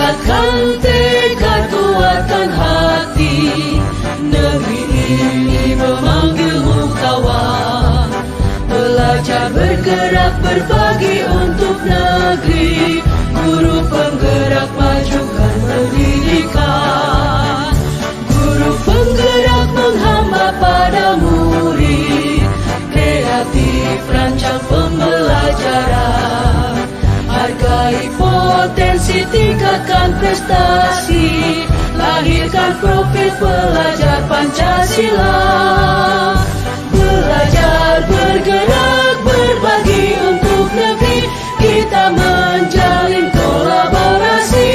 tingkatkan tekad, kuatkan hati. Negeri ini memanggilmu kawan. Belajar bergerak berbagi untuk negeri. Guru penggerak majukan pendidikan. Guru penggerak menghamba pada murid. Kreatif rancang pembelajaran. Hargai potensi, tingkatkan prestasi. Lahirkan profil pelajar Pancasila. Belajar, bergerak, berbagi untuk negeri. Kita menjalin kolaborasi.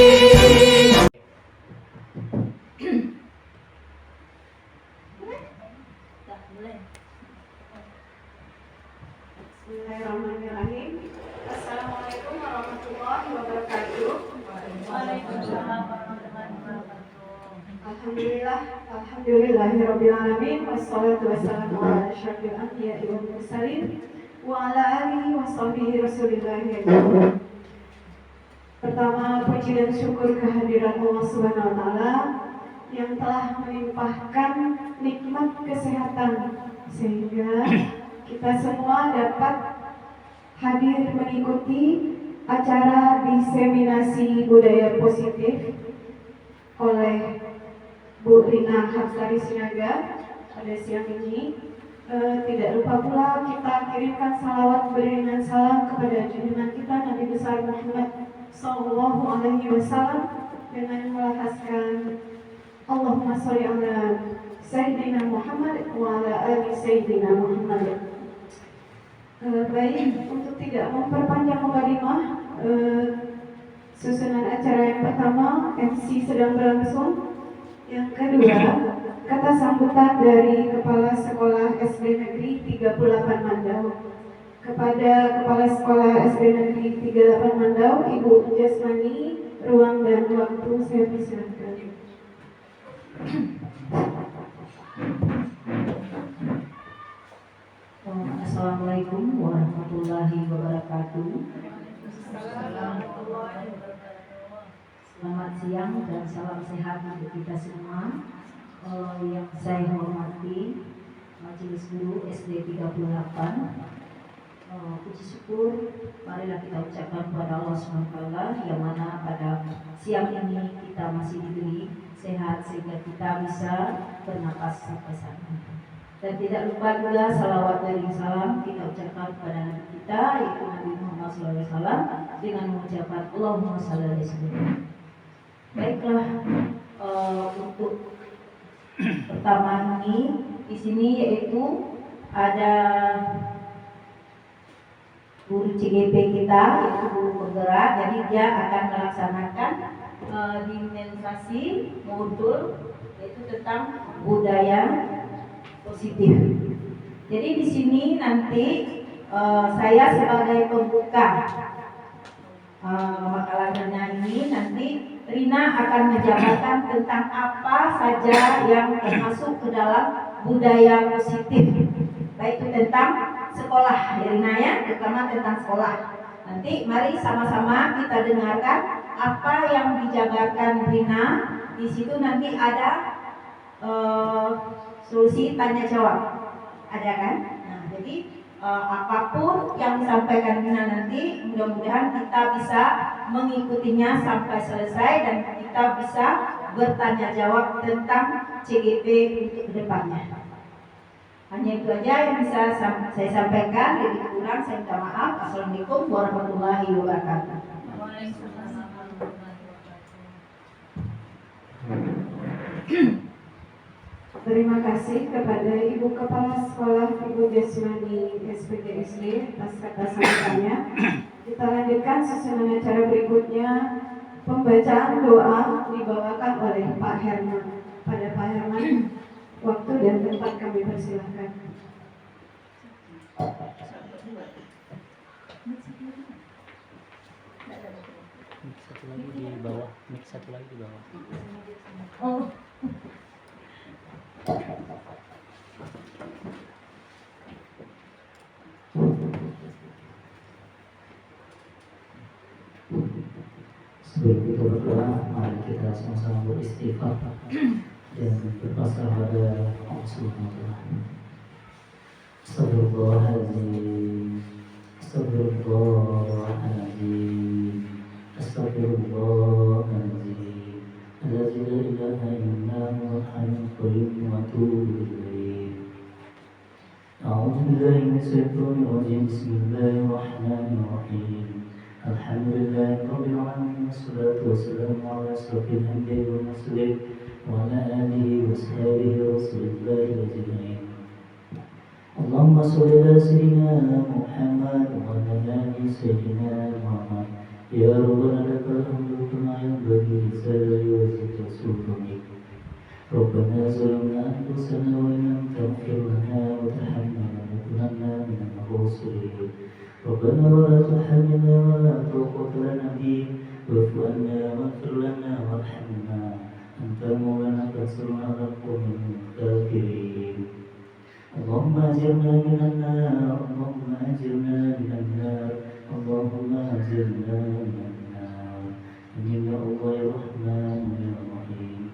Bismillahirrahmanirrahim. Assalamualaikum warahmatullahi wabarakatuh. Waalaikumsalam warahmatullahi wabarakatuh. Alhamdulillahirabbil alamin wassalatu wassalamu ala asyrafil anbiya'i wal mursalin wa ala alihi washabihi rasulillahi ajmain. Pertama, puji dan syukur kehadirat Allah Subhanahu wa taala yang telah melimpahkan nikmat kesehatan sehingga kita semua dapat hadir mengikuti acara diseminasi budaya positif oleh Bu Rina Hafsari Sinaga pada siang ini. Tidak lupa pula kita kirimkan salawat beriringan salam kepada junjungan kita Nabi besar Muhammad Sallallahu Alaihi Wasallam dengan melafazkan Allahumma sholli ala Sayyidina Muhammad wa ala ali Sayyidina Muhammad. Baik, untuk tidak memperpanjang mukadimah, susunan acara yang pertama MC sedang berlangsung. Yang kedua, kata sambutan dari Kepala Sekolah SD Negeri 38 Mandau. Kepada Kepala Sekolah SD Negeri 38 Mandau, Ibu Jasmani, ruang dan waktu saya persilakan. Assalamualaikum warahmatullahi wabarakatuh. Selamat siang dan salam sehat untuk kita semua. Yang saya hormati Majelis Guru SD 38. Puji syukur marilah kita ucapkan kepada Allah SWT yang mana pada siang ini kita masih diberi sehat sehingga kita bisa bernapas sampai saat ini. Dan tidak lupa juga salawat dan salam kita ucapkan kepada Nabi kita yaitu Nabi Muhammad SAW dengan mengucapkan Allahumma shalli alaihi wasallam. Baiklah, untuk pertama ini di sini yaitu ada guru CGP kita yaitu guru penggerak, jadi dia akan melaksanakan dimensi modul yaitu tentang budaya positif. Jadi di sini nanti saya sebagai pembuka makalahnya ini nanti Rina akan menjabarkan tentang apa saja yang termasuk ke dalam budaya positif, baik itu tentang sekolah ya Rina ya, terutama tentang sekolah. Nanti mari sama-sama kita dengarkan apa yang dijabarkan Rina. Di situ nanti ada solusi tanya jawab, ada kan? Nah, jadi apapun yang disampaikan Rina nanti mudah-mudahan kita bisa mengikutinya sampai selesai dan kita bisa bertanya jawab tentang CGP untuk kedepannya. Hanya itu aja yang bisa saya sampaikan. Lebih kurang saya minta maaf. Assalamualaikum warahmatullahi wabarakatuh. Waalaikumsalam. Terima kasih kepada Ibu Kepala Sekolah Ibu Jasmani SPGSD atas kata sambutannya. Kita lanjutkan susunan acara berikutnya. Pembacaan doa dibawakan oleh Pak Herman. Pada Pak Herman, waktu dan tempat kami persilahkan. Satu lagi di bawah, satu lagi di bawah. Oh. Sebelum kita berdoa, mari kita sama-sama beristighfar dan berpasrah pada Allah Subhanahu wa Ta'ala. Astagfirullahaladzim, Astagfirullahaladzim, Astagfirullahaladzim, Alladzi la ilaha illa huwal hayyul qayyum wa atubu ilaih. A'udzu billahi minasyaitonir rajim. Bismillahirrahmanirrahim. Alhamdulillahi rabbil alamin, wassalatu wassalamu ala asyrafil anbiya'i wal mursalin wa ala alihi wa sahbihi rasulillahi ajma'in. Allahumma sholli ala sayyidina Muhammad wa ala ali sayyidina Muhammad. Ya Rabbana lakal hamdu kama yanbaghi li jalali wajhika wa sultanik. Rabbana zalamna anfusana wa in lam taghfir lana wa tarhamna lanakunanna minal khasirin. Rabbana wa la tuhammilna ma la taqata lana bihi wa'fu 'anna waghfir lana warhamna anta maulana fansurna 'alal qawmil kafirin. Allahumma ajirna minan nar, Allahumma ajirna minan nar, Allahumma ajirna minan nar. Amin ya Allah ya Rahman ya Rahim.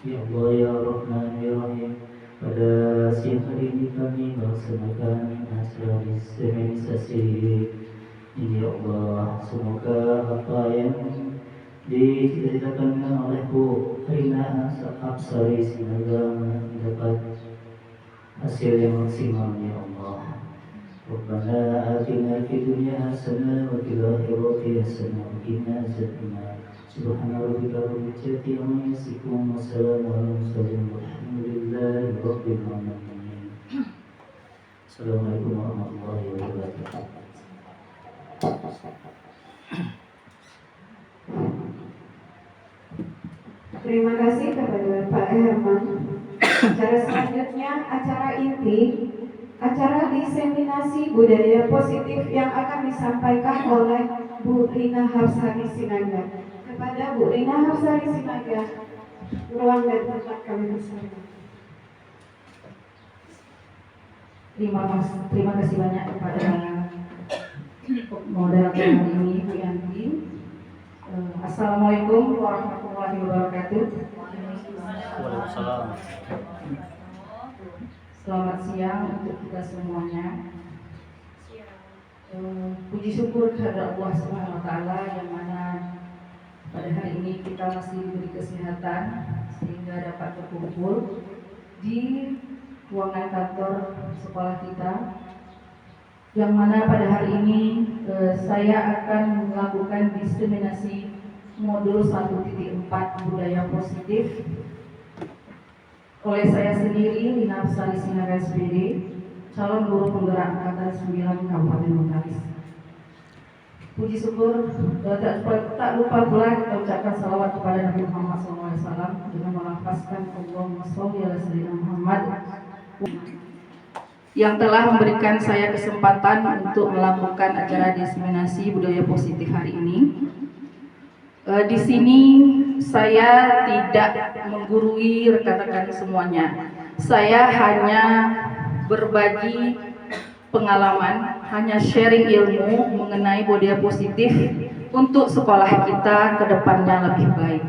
Ya Allah ya Rahman ya Rahim. Pada siang hari ini kami melaksanakan acara seminisasi ini ya Allah. Semoga apa yang diceritakan oleh Bu Rina Absari Sinaga mendapat hasil yang maksimal ya Allah. Rabbana atina fid dunya hasanah wa fil akhirati hasanah wa qina adzabannar. Subhana rabbika rabbil izzati amma yasifun wa salamun alal mursalin walhamdulillahi rabbil alamin. Assalamualaikum warahmatullahi wabarakatuh. Terima kasih kepada Pak Herman. Acara selanjutnya acara inti, acara diseminasi budaya positif yang akan disampaikan oleh Bu Rina Hapsari Sinaga. Kepada Bu Rina Hapsari Sinaga, ruang dan tempat kami bersama. Terima kasih banyak kepada moderator hari ini, Bu Yanti. Assalamualaikum warahmatullahi wabarakatuh. Waalaikumsalam. Selamat siang untuk kita semuanya. Puji syukur kepada Allah Subhanahu wa Ta'ala yang mana pada hari ini kita masih diberi kesehatan sehingga dapat berkumpul di ruangan kantor sekolah kita, yang mana pada hari ini saya akan melakukan diseminasi modul 1.4 budaya positif oleh saya sendiri, Rina Hapsari Sinaga SPD, calon guru penggerak angkatan 9 Kabupaten Bengkalis. Puji syukur, tak lupa pula kita ucapkan salawat kepada Nabi Muhammad SAW dengan melafazkan Allahumma sholli ala sayyidina Muhammad yang telah memberikan saya kesempatan untuk melakukan acara diseminasi budaya positif hari ini. Di sini saya tidak menggurui rekan-rekan semuanya. Saya hanya berbagi pengalaman, hanya sharing ilmu mengenai budaya positif untuk sekolah kita ke depannya lebih baik.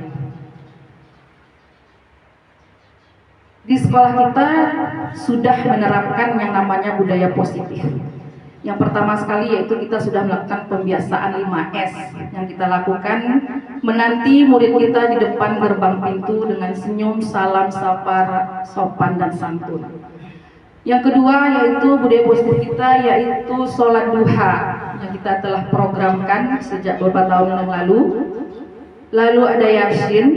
Di sekolah kita sudah menerapkan yang namanya budaya positif. Yang pertama sekali yaitu kita sudah melakukan pembiasaan 5S yang kita lakukan, menanti murid kita di depan gerbang pintu dengan senyum, salam, sapa, sopan dan santun. Yang kedua yaitu budaya positif kita yaitu sholat duha yang kita telah programkan sejak beberapa tahun yang lalu. Lalu ada yasin,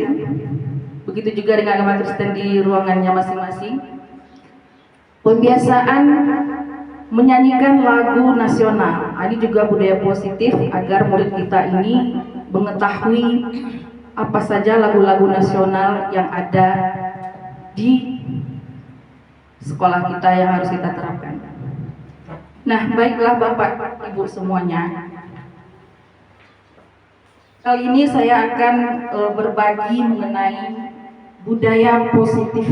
begitu juga dengan agama Kristen di ruangannya masing-masing. Pembiasaan menyanyikan lagu nasional, ini juga budaya positif agar murid kita ini mengetahui apa saja lagu-lagu nasional yang ada di sekolah kita yang harus kita terapkan. Nah, baiklah Bapak Ibu semuanya, kali ini saya akan berbagi mengenai budaya positif.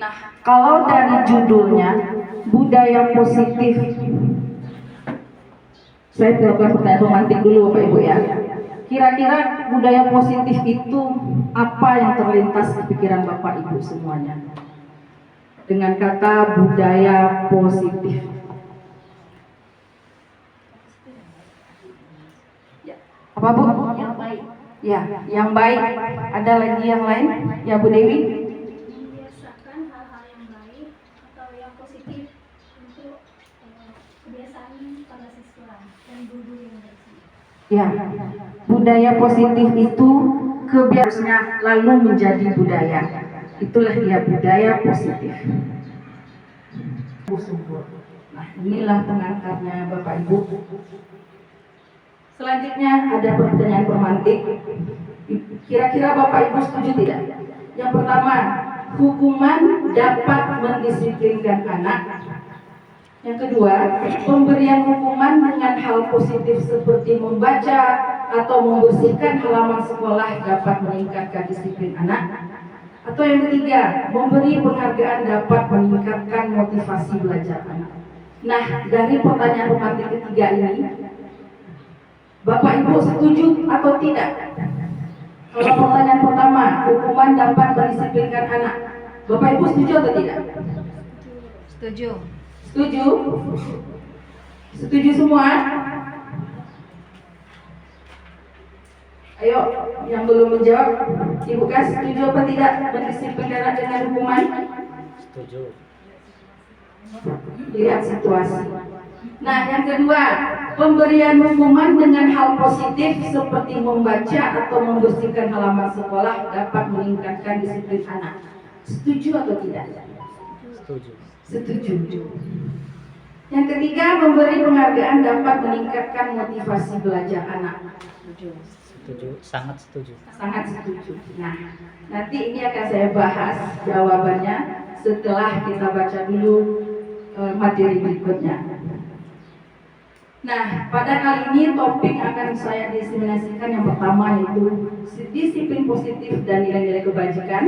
Nah, kalau dari judulnya budaya positif, saya melakukan pertanyaan romantik dulu Bapak Ibu ya. Kira-kira budaya positif itu apa yang terlintas di pikiran Bapak Ibu semuanya? Dengan kata budaya positif. Ya, apa Bu? Yang baik. Ya, yang baik. Ada lagi yang lain? Ya Bu Dewi? Membiasakan hal-hal yang baik atau yang positif untuk kebiasaan pada siswa dan guru yang bersih. Ya, budaya positif itu kebiasaannya lalu menjadi budaya. Itulah dia budaya positif. Nah, inilah pengangkatnya Bapak Ibu. Selanjutnya ada pertanyaan pemantik. Kira-kira Bapak Ibu setuju tidak? Yang pertama, hukuman dapat mendisiplinkan anak. Yang kedua, pemberian hukuman dengan hal positif seperti membaca atau membersihkan halaman sekolah dapat meningkatkan disiplin anak. Atau yang ketiga, memberi penghargaan dapat meningkatkan motivasi belajar anak. Nah, dari pertanyaan pemantik ketiga ini, Bapak Ibu setuju atau tidak? Kalau pertanyaan pertama, hukuman dapat mendisiplinkan anak, Bapak Ibu setuju atau tidak? Setuju. Setuju? Setuju semua? Ayo, yang belum menjawab, Ibu Kas, setuju apa tidak mendisiplinkan anak dengan hukuman? Setuju. Lihat situasi. Nah, yang kedua, pemberian hukuman dengan hal positif seperti membaca atau membersihkan halaman sekolah dapat meningkatkan disiplin anak. Setuju atau tidak? Setuju. Setuju. Yang ketiga, memberi penghargaan dapat meningkatkan motivasi belajar anak. Setuju. Sangat setuju. Sangat setuju. Nah, nanti ini akan saya bahas jawabannya setelah kita baca dulu materi berikutnya. Nah, pada kali ini topik akan saya diseminasikan yang pertama yaitu disiplin positif dan nilai-nilai kebajikan.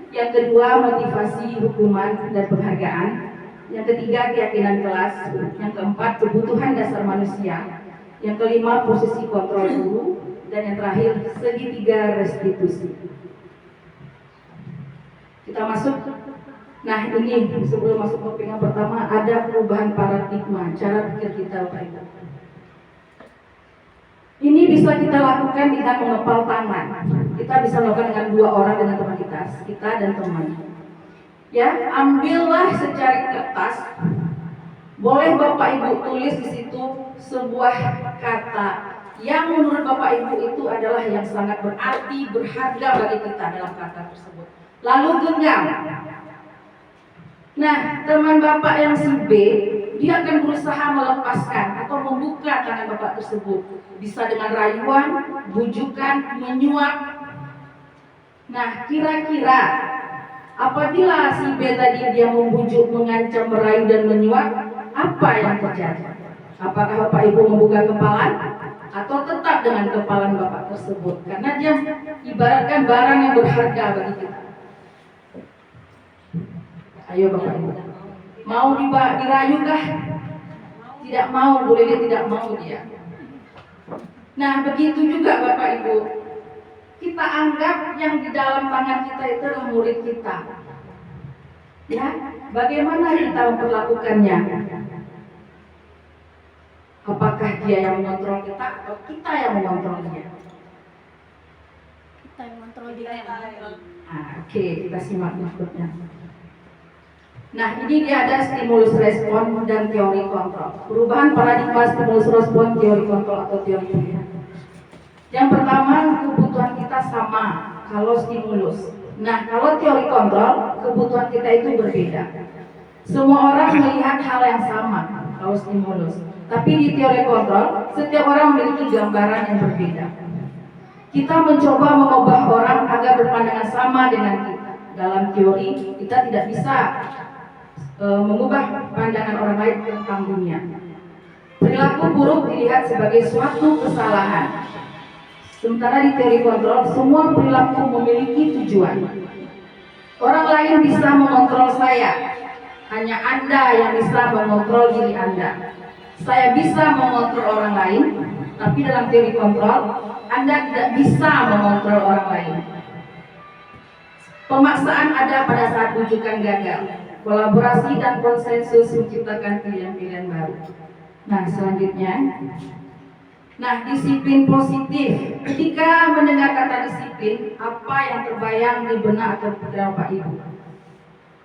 Yang kedua, motivasi, hukuman, dan penghargaan. Yang ketiga, keyakinan kelas. Yang keempat, kebutuhan dasar manusia. Yang kelima, posisi kontrol guru. Dan yang terakhir, segitiga restitusi. Kita masuk. Nah, ini sebelum masuk topik yang pertama, ada perubahan paradigma cara pikir kita, Bapak Ibu. Ini bisa kita lakukan dengan mengepal tangan. Kita bisa lakukan dengan dua orang dengan teman kita dan teman. Ya, ambillah secari kertas. Boleh Bapak Ibu tulis di situ sebuah kata yang menurut Bapak Ibu itu adalah yang sangat berarti, berharga bagi kita dalam kata tersebut. Lalu genggam. Nah, teman Bapak yang si B, dia akan berusaha melepaskan atau membuka tangan Bapak tersebut. Bisa dengan rayuan, bujukan, menyuap. Nah, kira-kira apabila si B tadi dia membujuk, mengancam, merayu, dan menyuap, apa yang terjadi? Apakah Bapak Ibu membuka kepala? Atau tetap dengan kepalan Bapak tersebut? Karena dia ibaratkan barang yang berharga bagi kita. Ayo Bapak Ibu, mau dirayu kah? Tidak mau, boleh dia tidak mau dia. Nah, begitu juga Bapak Ibu, kita anggap yang di dalam tangan kita itu adalah murid kita. Ya, bagaimana kita memperlakukannya? Apakah dia yang mengontrol kita atau kita yang mengontrol dia? Kita yang kontrol dia. Oke, kita simak berikutnya. Nah, ini dia ada stimulus respon dan teori kontrol. Perubahan paradigma stimulus respon, teori kontrol atau teori pilihan. Yang pertama, kebutuhan kita sama kalau stimulus. Nah, kalau teori kontrol, kebutuhan kita itu berbeda. Semua orang melihat hal yang sama kalau stimulus. Tapi di teori kontrol, setiap orang memiliki gambaran yang berbeda. Kita mencoba mengubah orang agar berpandangan sama dengan kita. Dalam teori, kita tidak bisa mengubah pandangan orang lain tentang dunia. Perilaku buruk dilihat sebagai suatu kesalahan. Sementara di teori kontrol, semua perilaku memiliki tujuan. Orang lain bisa mengontrol saya, hanya Anda yang bisa mengontrol diri Anda. Saya bisa mengontrol orang lain, Tapi dalam teori kontrol, Anda tidak bisa mengontrol orang lain. Pemaksaan ada pada saat rujukan gagal. Kolaborasi dan konsensus menciptakan pilihan-pilihan baru. Nah, selanjutnya, disiplin positif. Ketika mendengar kata disiplin, apa yang terbayang di benak atau pikiran Bapak Ibu?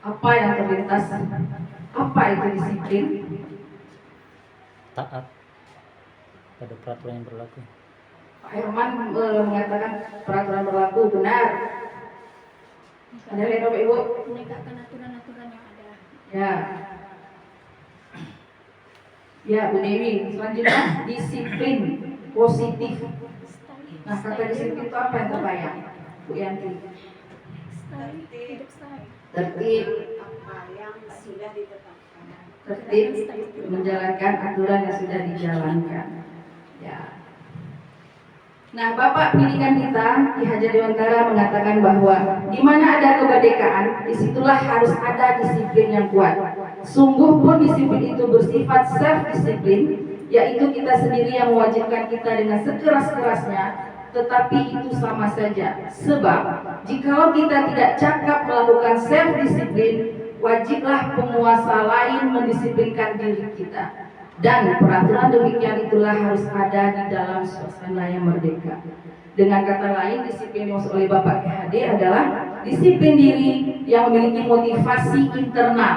Apa yang terlintas? Apa itu disiplin? Taat pada peraturan yang berlaku. Pak Herman mengatakan peraturan berlaku, benar. Ada lain Bapak Ibu? Menegakkan aturan-aturan yang ada. Ya Bu Dewi. Selanjutnya, disiplin positif. Nah, kata disiplin itu apa yang terbayang? Bu Yanti. Hidup style. Tertib, Apa yang sudah ditetapkan. tertib menjalankan aturan yang sudah dijalankan. Ya. Nah, Bapak pendidikan kita Ki Hajar Dewantara mengatakan bahwa di mana ada kemerdekaan, disitulah harus ada disiplin yang kuat. Sungguh pun disiplin itu bersifat self-disiplin, yaitu kita sendiri yang mewajibkan kita dengan sekeras-kerasnya. Tetapi itu sama saja, sebab jikalau kita tidak cakap melakukan self-disiplin, wajiblah penguasa lain mendisiplinkan diri kita. Dan peraturan demikian itulah harus ada di dalam suasana yang merdeka. Dengan kata lain, disiplin yang dimaksud oleh Bapak KHD adalah disiplin diri yang memiliki motivasi internal.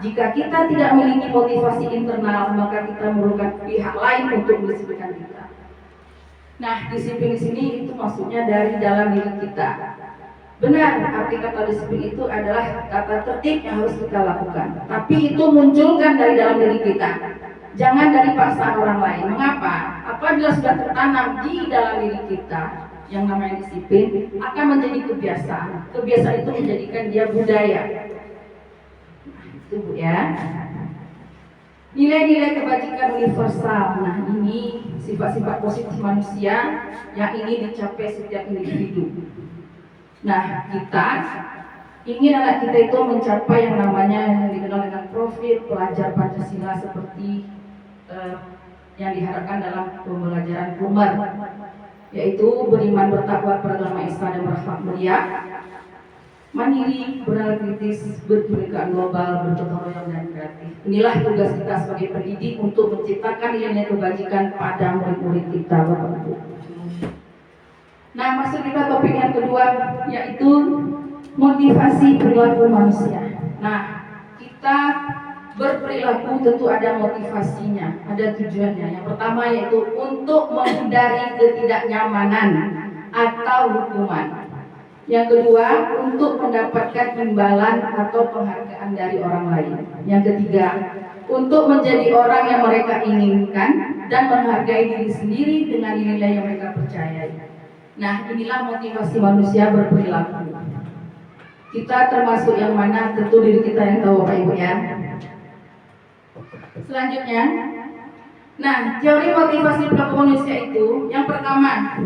Jika kita tidak memiliki motivasi internal, maka kita memerlukan pihak lain untuk mendisiplinkan kita. Nah, disiplin di sini itu maksudnya dari dalam diri kita. Benar, arti kata disiplin itu adalah kata tertib yang harus kita lakukan. Tapi itu munculkan dari dalam diri kita. Jangan dari paksaan orang lain. Mengapa? Apabila sudah tertanam di dalam diri kita yang namanya disiplin, akan menjadi kebiasaan. Kebiasaan itu menjadikan dia budaya. Nah, itu Bu ya. Nilai-nilai kebajikan universal. Nah, ini sifat-sifat positif manusia yang ingin dicapai setiap individu. Nah, kita ingin anak kita itu mencapai yang namanya yang dikenal dengan profil pelajar Pancasila seperti yang diharapkan dalam pembelajaran primer, yaitu beriman, bertakwa, beragama Islam dan berakhlak mulia, mandiri, beranalitis, berkebinekaan global, bergotong royong dan kreatif. Inilah tugas kita sebagai pendidik untuk menciptakan nilai kebajikan pada murid-murid kita, Bapak Ibu. Nah, masuk kita topik yang kedua, yaitu motivasi perilaku manusia. Nah, kita berperilaku tentu ada motivasinya, ada tujuannya. Yang pertama yaitu untuk menghindari ketidaknyamanan atau hukuman. Yang kedua, untuk mendapatkan imbalan atau penghargaan dari orang lain. Yang ketiga, untuk menjadi orang yang mereka inginkan dan menghargai diri sendiri dengan nilai yang mereka percayai. Nah, inilah motivasi manusia berperilaku. Kita termasuk yang mana? Tentu diri kita yang tahu, Bapak Ibu ya. Selanjutnya, teori motivasi perilaku manusia itu yang pertama,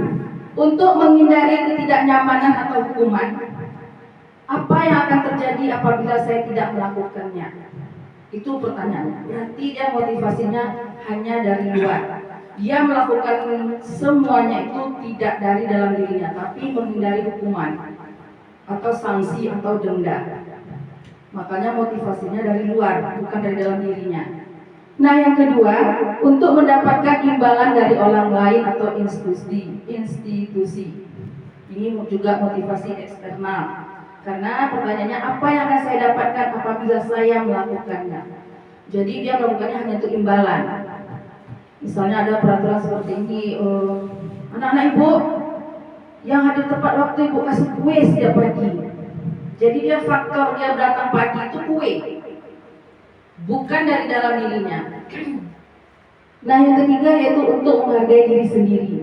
untuk menghindari ketidaknyamanan atau hukuman. Apa yang akan terjadi apabila saya tidak melakukannya? Itu pertanyaannya. Berarti dia motivasinya hanya dari luar. Dia melakukan semuanya itu tidak dari dalam dirinya, tapi menghindari hukuman atau sanksi atau denda. Makanya motivasinya dari luar, bukan dari dalam dirinya. Nah, yang kedua, untuk mendapatkan imbalan dari orang lain atau institusi. Ini juga motivasi eksternal. Karena pertanyaannya, apa yang akan saya dapatkan apabila saya melakukannya? Jadi dia melakukannya hanya untuk imbalan. Misalnya ada peraturan seperti ini, anak-anak ibu yang hadir tepat waktu ibu kasih kue setiap pagi. Jadi dia faktor dia datang pagi itu kue, bukan dari dalam dirinya. Nah, yang ketiga yaitu untuk menghargai diri sendiri.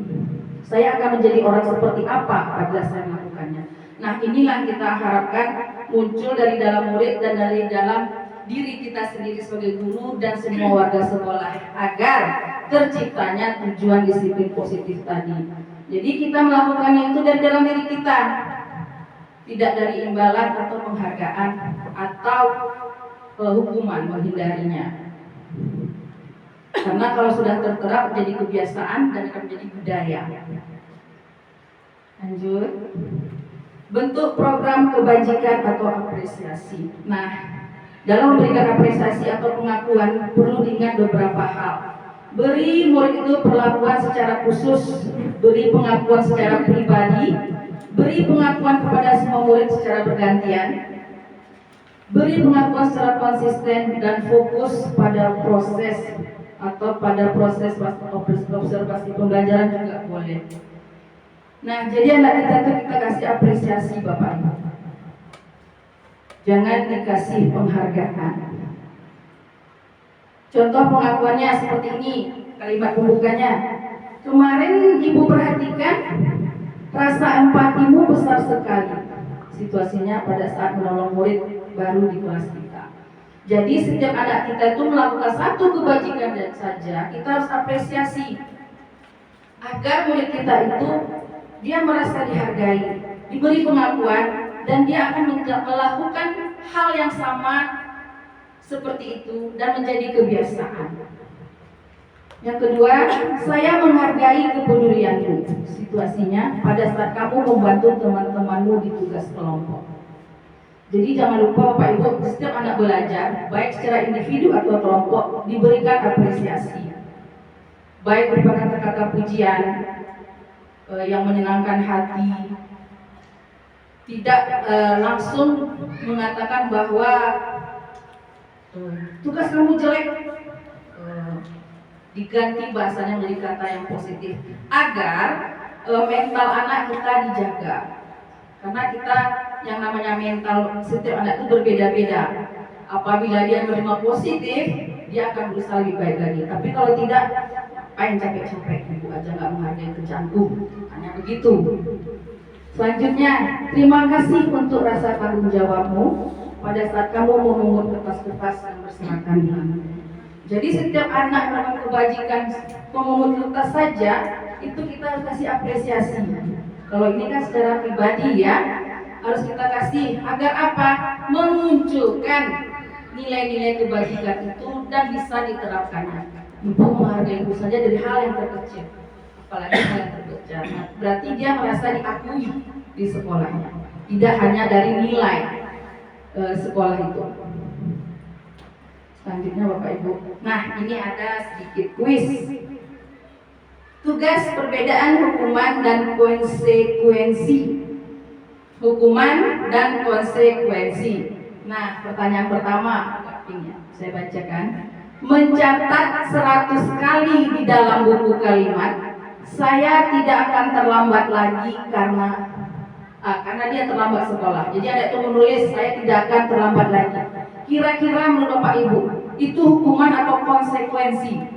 Saya akan menjadi orang seperti apa apabila saya melakukannya. Nah, inilah kita harapkan muncul dari dalam murid dan dari dalam diri kita sendiri sebagai guru dan semua warga sekolah, agar terciptanya tujuan disiplin positif tadi. Jadi kita melakukannya itu dari dalam diri kita, tidak dari imbalan atau penghargaan atau hukuman, menghindarinya. Karena kalau sudah terterap jadi kebiasaan dan akan menjadi budaya. Lanjut. Bentuk program kebajikan atau apresiasi. Nah, dalam memberikan apresiasi atau pengakuan perlu diingat beberapa hal. Beri murid itu perlakuan secara khusus, beri pengakuan secara pribadi, beri pengakuan kepada semua murid secara bergantian, beri pengakuan secara konsisten dan fokus pada proses atau pada proses observasi pembelajaran juga boleh. Nah, jadi anak kita tuh kita kasih apresiasi Bapak Ibu. Jangan dikasih penghargaan. Contoh pengakuannya seperti ini, kalimat pembukanya. Kemarin Ibu perhatikan rasa empatimu besar sekali. Situasinya pada saat menolong murid baru di kelas kita. Jadi setiap anak kita itu melakukan satu kebajikan dan saja, kita harus apresiasi agar murid kita itu dia merasa dihargai, diberi pengakuan, dan dia akan melakukan hal yang sama seperti itu dan menjadi kebiasaan. Yang kedua, saya menghargai kepedulianmu. Situasinya pada saat kamu membantu teman-temanmu di tugas kelompok. Jadi jangan lupa Bapak Ibu, setiap anak belajar, baik secara individu atau kelompok, diberikan apresiasi. Baik berupa kata-kata pujian yang menyenangkan hati, tidak langsung mengatakan bahwa tugas kamu jelek, diganti bahasanya menjadi kata yang positif agar mental anak kita dijaga. Karena kita yang namanya mental setiap anak itu berbeda-beda. Apabila dia menerima positif, dia akan berusaha lebih baik lagi. Tapi kalau tidak, yang capek-capek, Ibu aja nggak menghargai kerjaanku. Hanya begitu. Selanjutnya, terima kasih untuk rasa tanggung jawabmu pada saat kamu memungut kertas-kertas yang berserakan ini. Jadi setiap anak melakukan kebajikan memungut kertas saja, itu kita harus kasih apresiasi. Kalau ini kan secara pribadi ya, harus kita kasih agar apa? Memunculkan nilai-nilai kebajikan itu dan bisa diterapkannya. Ibu menghargai ibu saja dari hal yang terkecil, apalagi hal yang terbesar. Berarti dia merasa diakui di sekolahnya, tidak hanya dari nilai sekolah itu. Selanjutnya Bapak Ibu. Nah, ini ada sedikit kuis. Tugas perbedaan hukuman dan konsekuensi. Hukuman dan konsekuensi. Nah, pertanyaan pertama, saya bacakan. Mencatat 100 kali di dalam buku kalimat, saya tidak akan terlambat lagi karena dia terlambat sekolah. Jadi ada itu menulis saya tidak akan terlambat lagi. Kira-kira menurut Bapak Ibu, itu hukuman atau konsekuensi?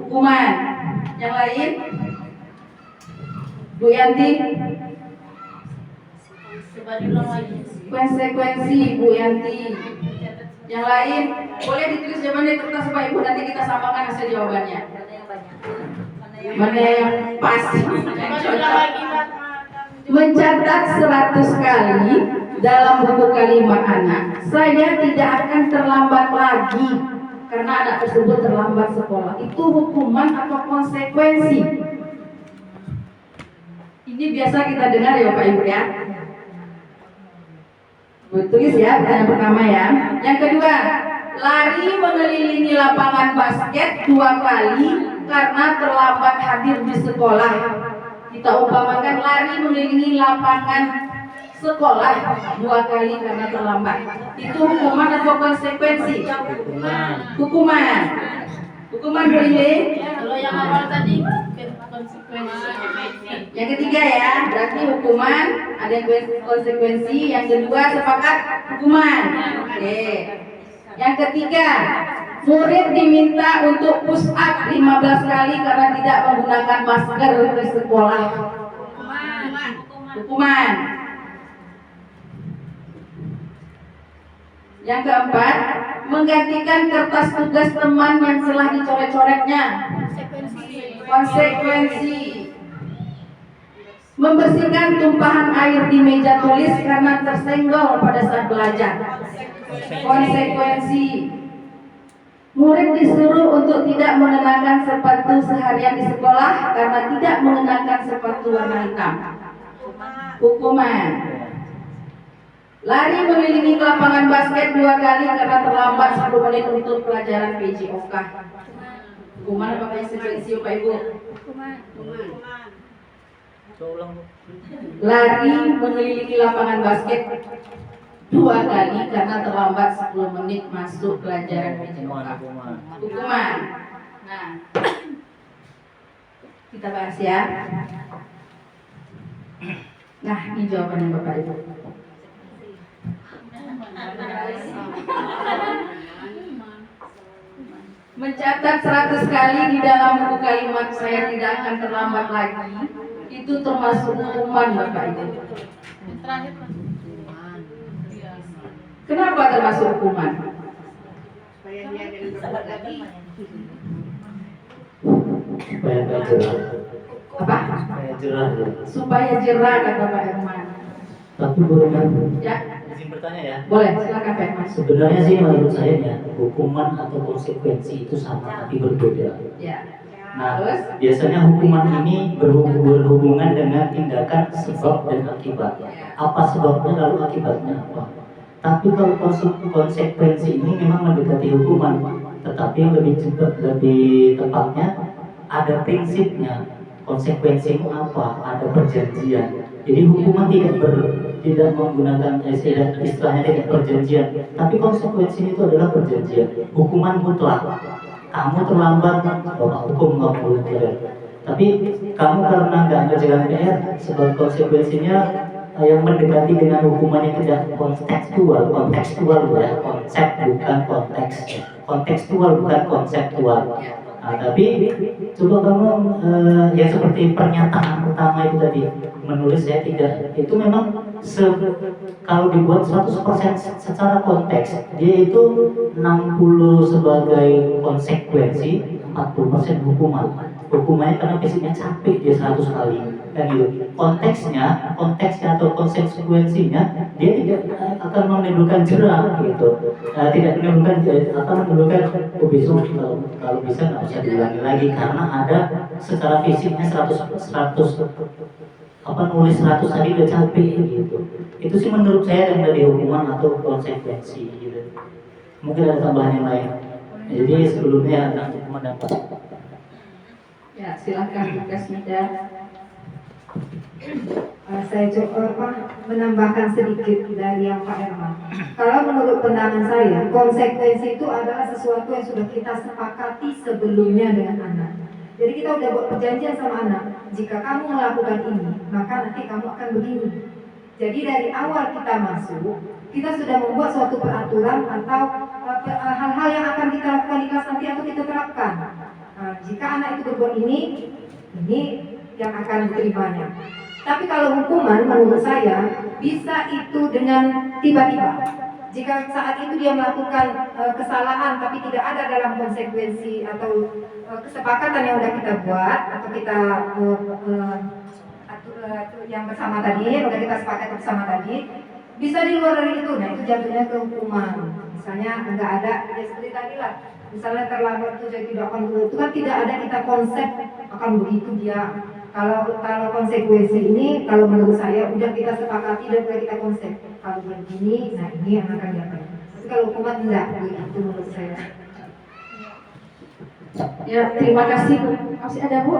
Hukuman. Yang lain? Bu Yanti? Konsekuensi Bu Yanti. Yang lain boleh ditulis jawabannya di kertas Bapak Ibu, nanti kita samakan hasil jawabannya. Mana yang pas? Mencatat 100 kali dalam buku kalimat anak, saya tidak akan terlambat lagi karena anak tersebut terlambat sekolah. Itu hukuman atau konsekuensi? Ini biasa kita dengar ya Bapak Ibu ya. Tulis ya, pertanyaan pertama ya. Yang kedua, lari mengelilingi lapangan basket 2 kali karena terlambat hadir di sekolah. Kita umpamakan lari mengelilingi lapangan sekolah 2 kali karena terlambat. Itu hukuman atau konsekuensi? Hukuman. Hukuman boleh. Kalau yang awal tadi konsekuensi. Yang ketiga ya, berarti hukuman, ada konsekuensi. Yang kedua sepakat hukuman. Oke. Yang ketiga, murid diminta untuk push up 15 kali karena tidak menggunakan masker di sekolah. Hukuman. Yang keempat, menggantikan kertas tugas teman yang telah dicoret-coretnya. Konsekuensi. Membersihkan tumpahan air di meja tulis karena tersenggol pada saat belajar. Konsekuensi. Murid disuruh untuk tidak mengenakan sepatu seharian di sekolah karena tidak mengenakan sepatu warna hitam. Hukuman. Lari mengelilingi lapangan basket 2 kali karena terlambat 10 menit untuk pelajaran PJOK. Hukuman apa konsekuensi Pak Ibu? Hukuman. Lari mengelilingi lapangan basket 2 kali karena terlambat 10 menit masuk pelajaran PJOK. Hukuman. Nah, kita bahas ya. Nah, ini jawabannya Bapak Ibu. Mencatat 100 kali di dalam buku kalimat saya tidak akan terlambat lagi, itu termasuk hukuman Bapak Ibu. Kenapa termasuk hukuman? Supaya nggak jerah. Apa? Supaya jerah ya. Supaya jerah kata Pak Herman. Tapi boleh kan? Ya, Izin bertanya ya. boleh silakan Pak Herman. Sebenarnya sih menurut saya ya, hukuman atau konsekuensi itu sama tapi berbeda. Ya. Nah, Terus? biasanya hukuman ini berhubungan dengan tindakan sebab dan akibat. Apa sebabnya lalu akibatnya apa? Tapi kalau konsekuensi ini memang mendekati hukuman, tetapi yang lebih tepatnya ada prinsipnya. Konsekuensimu apa? Ada perjanjian. Jadi hukuman tidak menggunakan istilahnya tidak perjanjian, tapi konsekuensi itu adalah perjanjian. Hukuman mutlak. Kamu terlambat, bapak hukum kamu tidak. Tapi kamu karena nggak ngerjakan PR, sebab konsekuensinya yang mendekati dengan hukuman yang tidak kontekstual ya, konsep bukan konteks, kontekstual bukan konseptual. Nah, tapi coba kamu ya seperti pernyataan pertama itu tadi, menulis saya tidak, itu memang kalau dibuat 100% secara konteks, dia itu 60 sebagai konsekuensi, 40% hukuman. Hukumannya karena fisiknya capek dia 100 kali kan gitu. Konteksnya atau konsekuensinya dia tidak akan menimbulkan jerah gitu. Tidak menimbulkan besok kalau bisa nggak usah diulangi lagi karena ada secara fisiknya 100 nulis 100 tadi udah capek gitu. Itu sih menurut saya yang dari hukuman atau konsekuensi gitu. Mungkin ada tambahan yang lain. Jadi sebelumnya ada hukuman dapat. Ya, silakan Tugas Mida. Saya coba menambahkan sedikit dari yang Pak Herman. Kalau menurut pandangan saya, konsekuensi itu adalah sesuatu yang sudah kita sepakati sebelumnya dengan anak. Jadi kita udah buat perjanjian sama anak, jika kamu melakukan ini, maka nanti kamu akan begini. Jadi dari awal kita masuk, kita sudah membuat suatu peraturan atau hal-hal yang akan kita lakukan di kelas nanti atau kita terapkan. Nah, jika anak itu berbuat ini yang akan diterimanya. Tapi kalau hukuman menurut saya bisa itu dengan tiba-tiba. Jika saat itu dia melakukan kesalahan tapi tidak ada dalam konsekuensi atau kesepakatan yang sudah kita buat atau kita yang bersama tadi, sudah kita sepakat bersama tadi, bisa di luar dari itu. Nah, itu jatuhnya ke hukuman. Misalnya enggak ada, ya seperti tadi lah. Misalnya terlambat itu jadi tidak akan itu kan tidak ada kita konsep akan begitu dia. Kalau konsekuensi ini, kalau menurut saya udah kita sepakati dan udah kita konsep. Kalau begini, nah ini yang akan diapain. Tapi kalau hukuman enggak, itu menurut saya. Ya, terima kasih. Masih ada Bu?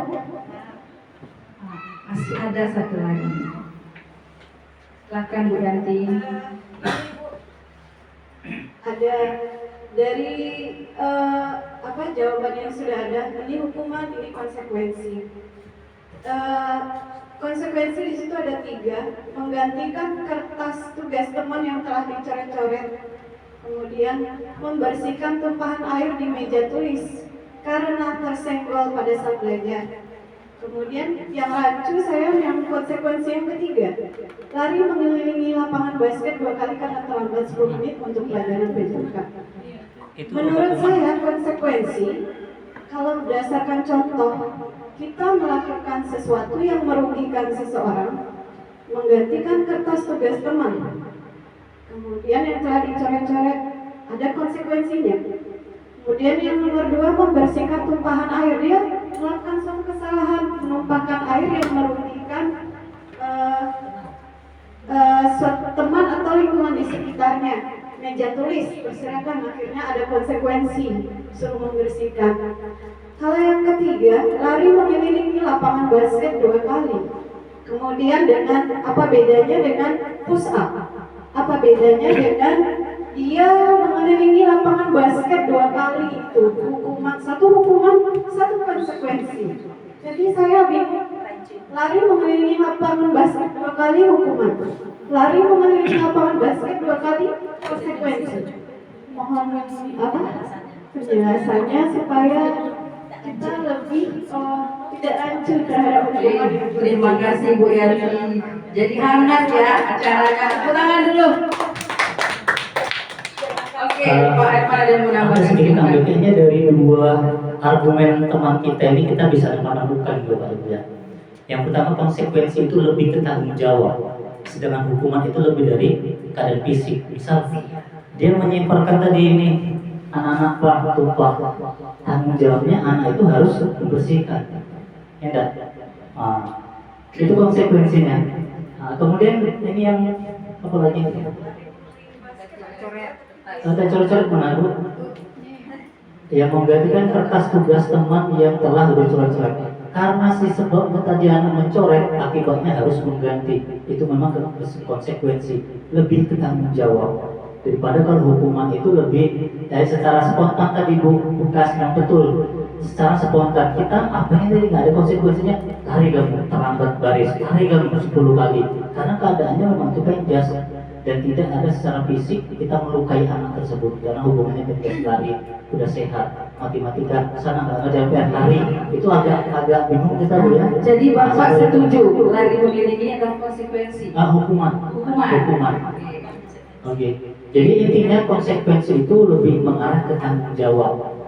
Masih ada satu lagi. Silakan Bu Yanti. Ada dari jawaban yang sudah ada, ini hukuman, ini konsekuensi. Konsekuensi di situ ada 3, menggantikan kertas tugas teman yang telah dicoret-coret, kemudian membersihkan tumpahan air di meja tulis karena tersenggol pada saat belajar. Kemudian yang rancu saya yang konsekuensi yang ketiga, lari mengelilingi lapangan basket 2 kali karena terlambat 10 menit untuk pelajaran PJK. Menurut saya konsekuensi, kalau berdasarkan contoh, kita melakukan sesuatu yang merugikan seseorang, menggantikan kertas tugas teman, kemudian yang telah dicoret-coret, ada konsekuensinya. Kemudian yang nomor 2, membersihkan tumpahan air. Dia melakukan suatu kesalahan, menumpahkan air yang merugikan suatu teman atau lingkungan di sekitarnya. Meja tulis berserakan, akhirnya ada konsekuensi, suruh membersihkan. Kalau yang ketiga, lari mengelilingi lapangan basket 2 kali. Kemudian dengan apa bedanya dengan push up? Apa bedanya dengan dia mengelilingi lapangan basket 2 kali itu? Satu hukuman, satu konsekuensi. Jadi saya bingung. Lari mengelilingi lapangan basket 2 kali hukuman. Lari mengelilingi lapangan basket 2 kali konsekuensi. Mohon apa? Penjelasannya supaya kita lebih tidak rancu terhadap hukuman itu. Terima kasih Bu Yanti. Jadi hangat ya acaranya. Tepuk tangan dulu. Oke, Pak Herman ada yang Aku menambahkan. sedikit ambilnya dari 2 argumen teman kita ini kita bisa menemukan Bapak Ibu ya. Yang pertama, konsekuensi itu lebih ke tanggung jawab, sedangkan hukuman itu lebih dari keadaan fisik. Misal dia menyimpulkan tadi ini anak-anak Pak tumpah, tanggung jawabnya anak itu harus membersihkan, ya enggak? Itu konsekuensinya. Kemudian ini yang apa lagi? Ada coret-coret mana Bu? Yang menggantikan kertas tugas teman yang telah dicoret-coret. Karena si sebab tadi anak mencoret, akibatnya harus mengganti. Itu memang konsekuensi, lebih ke tanggung jawab. Daripada kalau hukuman itu lebih secara spontan tadi Bu, bekas yang betul. Secara spontan kita apa ini tadi nggak ada konsekuensinya, lari kamu terlambat baris, lari kamu 10 kali. Karena keadaannya memang itu penjas dan tidak ada secara fisik kita melukai anak tersebut karena hubungannya ketika lari udah sehat, matematika sana nggak ngejar lari itu agak bingung kita Bu ya. Jadi Bapak setuju lari mengelilingi adalah konsekuensi. Hukuman. Oke. Jadi intinya konsekuensi itu lebih mengarah ke tanggung jawab.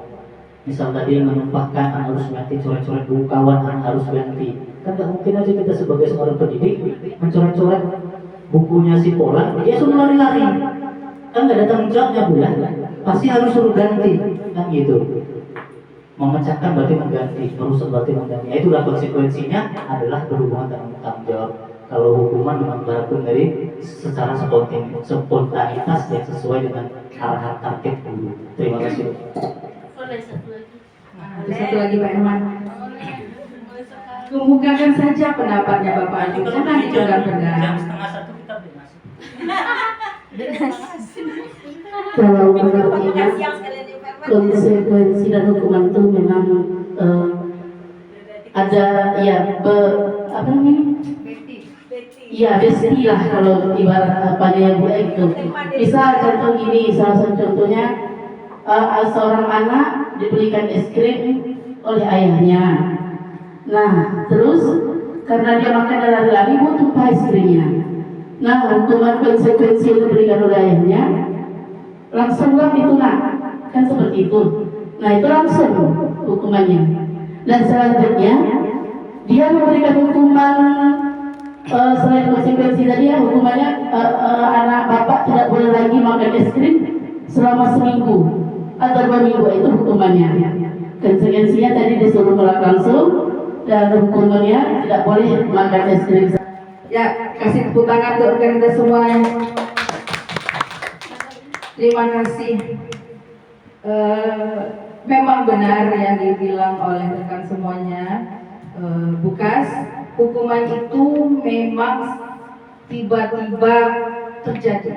Misal tadi menumpahkan anak harus ganti, coret-coret buku kawan anak harus ganti. Kan nggak mungkin aja kita sebagai seorang pendidik mencoret-coret bukunya si Polan, dia suruh lari-lari. Kan nggak ada tanggung jawabnya Bu ya. Pasti harus suruh ganti, kan gitu. Memecahkan berarti mengganti, merusak berarti mengganti. Itulah konsekuensinya adalah berhubungan dengan tanggung jawab. Kalau hukuman memang berlaku dari secara spontanitas yang sesuai dengan arahan target guru. Terima kasih. Boleh satu lagi. Satu lagi Pak Herman. Kemukakan saja pendapatnya Bapak Andi. Jangan dipegang-pegang. Jam 12:30 kita bebas. Kalau menurutnya konsekuensi dan hukuman itu memang ada ya apa namanya? Ya besti lah kalau ibarat apa dia Bu itu. Misal contoh gini, salah satu contohnya seorang anak diberikan es krim oleh ayahnya. Nah, terus karena dia makan lari-lari tumpah es krimnya. Nah, hukuman konsekuensi yang diberikan oleh ayahnya langsunglah ditunang, kan seperti itu. Nah, itu langsung hukumannya. Dan selanjutnya dia memberikan hukuman selain konsekuensi tadi ya, hukumannya anak bapak tidak boleh lagi makan es krim selama seminggu atau 2 minggu, itu hukumannya. Konsekuensinya tadi disuruh melak langsung dan hukumannya tidak boleh makan es krim. Ya, kasih tepuk tangan untuk rekan kita semua. Terima kasih. Memang benar yang dibilang oleh rekan semuanya, Bukas, hukuman itu memang tiba-tiba terjadi.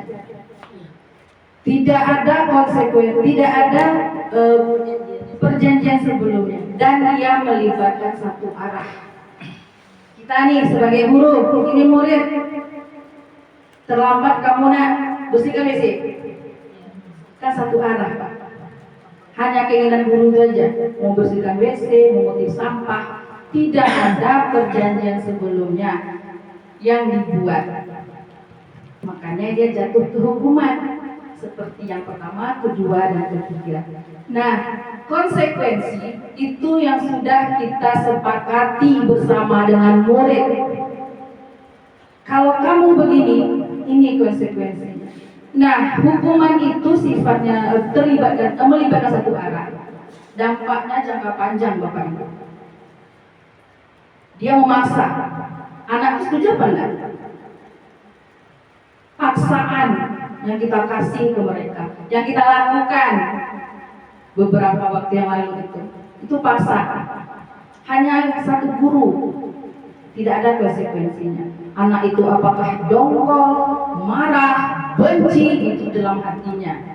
Tidak ada konsekuensi, tidak ada perjanjian sebelumnya, dan dia melibatkan satu arah. Kita nih sebagai guru, ini murid terlambat kamu nak bersihkan WC, kan satu arah Pak. Hanya keinginan guru saja, membersihkan WC, memungut sampah, tidak ada perjanjian sebelumnya yang dibuat. Makanya dia jatuh ke hukuman seperti yang pertama, kedua, dan ketiga. Nah, konsekuensi itu yang sudah kita sepakati bersama dengan murid. Kalau kamu begini, ini konsekuensinya. Nah, hukuman itu sifatnya melibatkan satu arah. dampaknya jangka panjang Bapak Ibu. Dia memaksa. Anak setuju apa enggak? Paksaan yang kita kasih ke mereka, yang kita lakukan beberapa waktu yang lalu itu paksa. Hanya satu guru, tidak ada konsekuensinya. Anak itu apakah dongkol, marah, benci, itu dalam hatinya.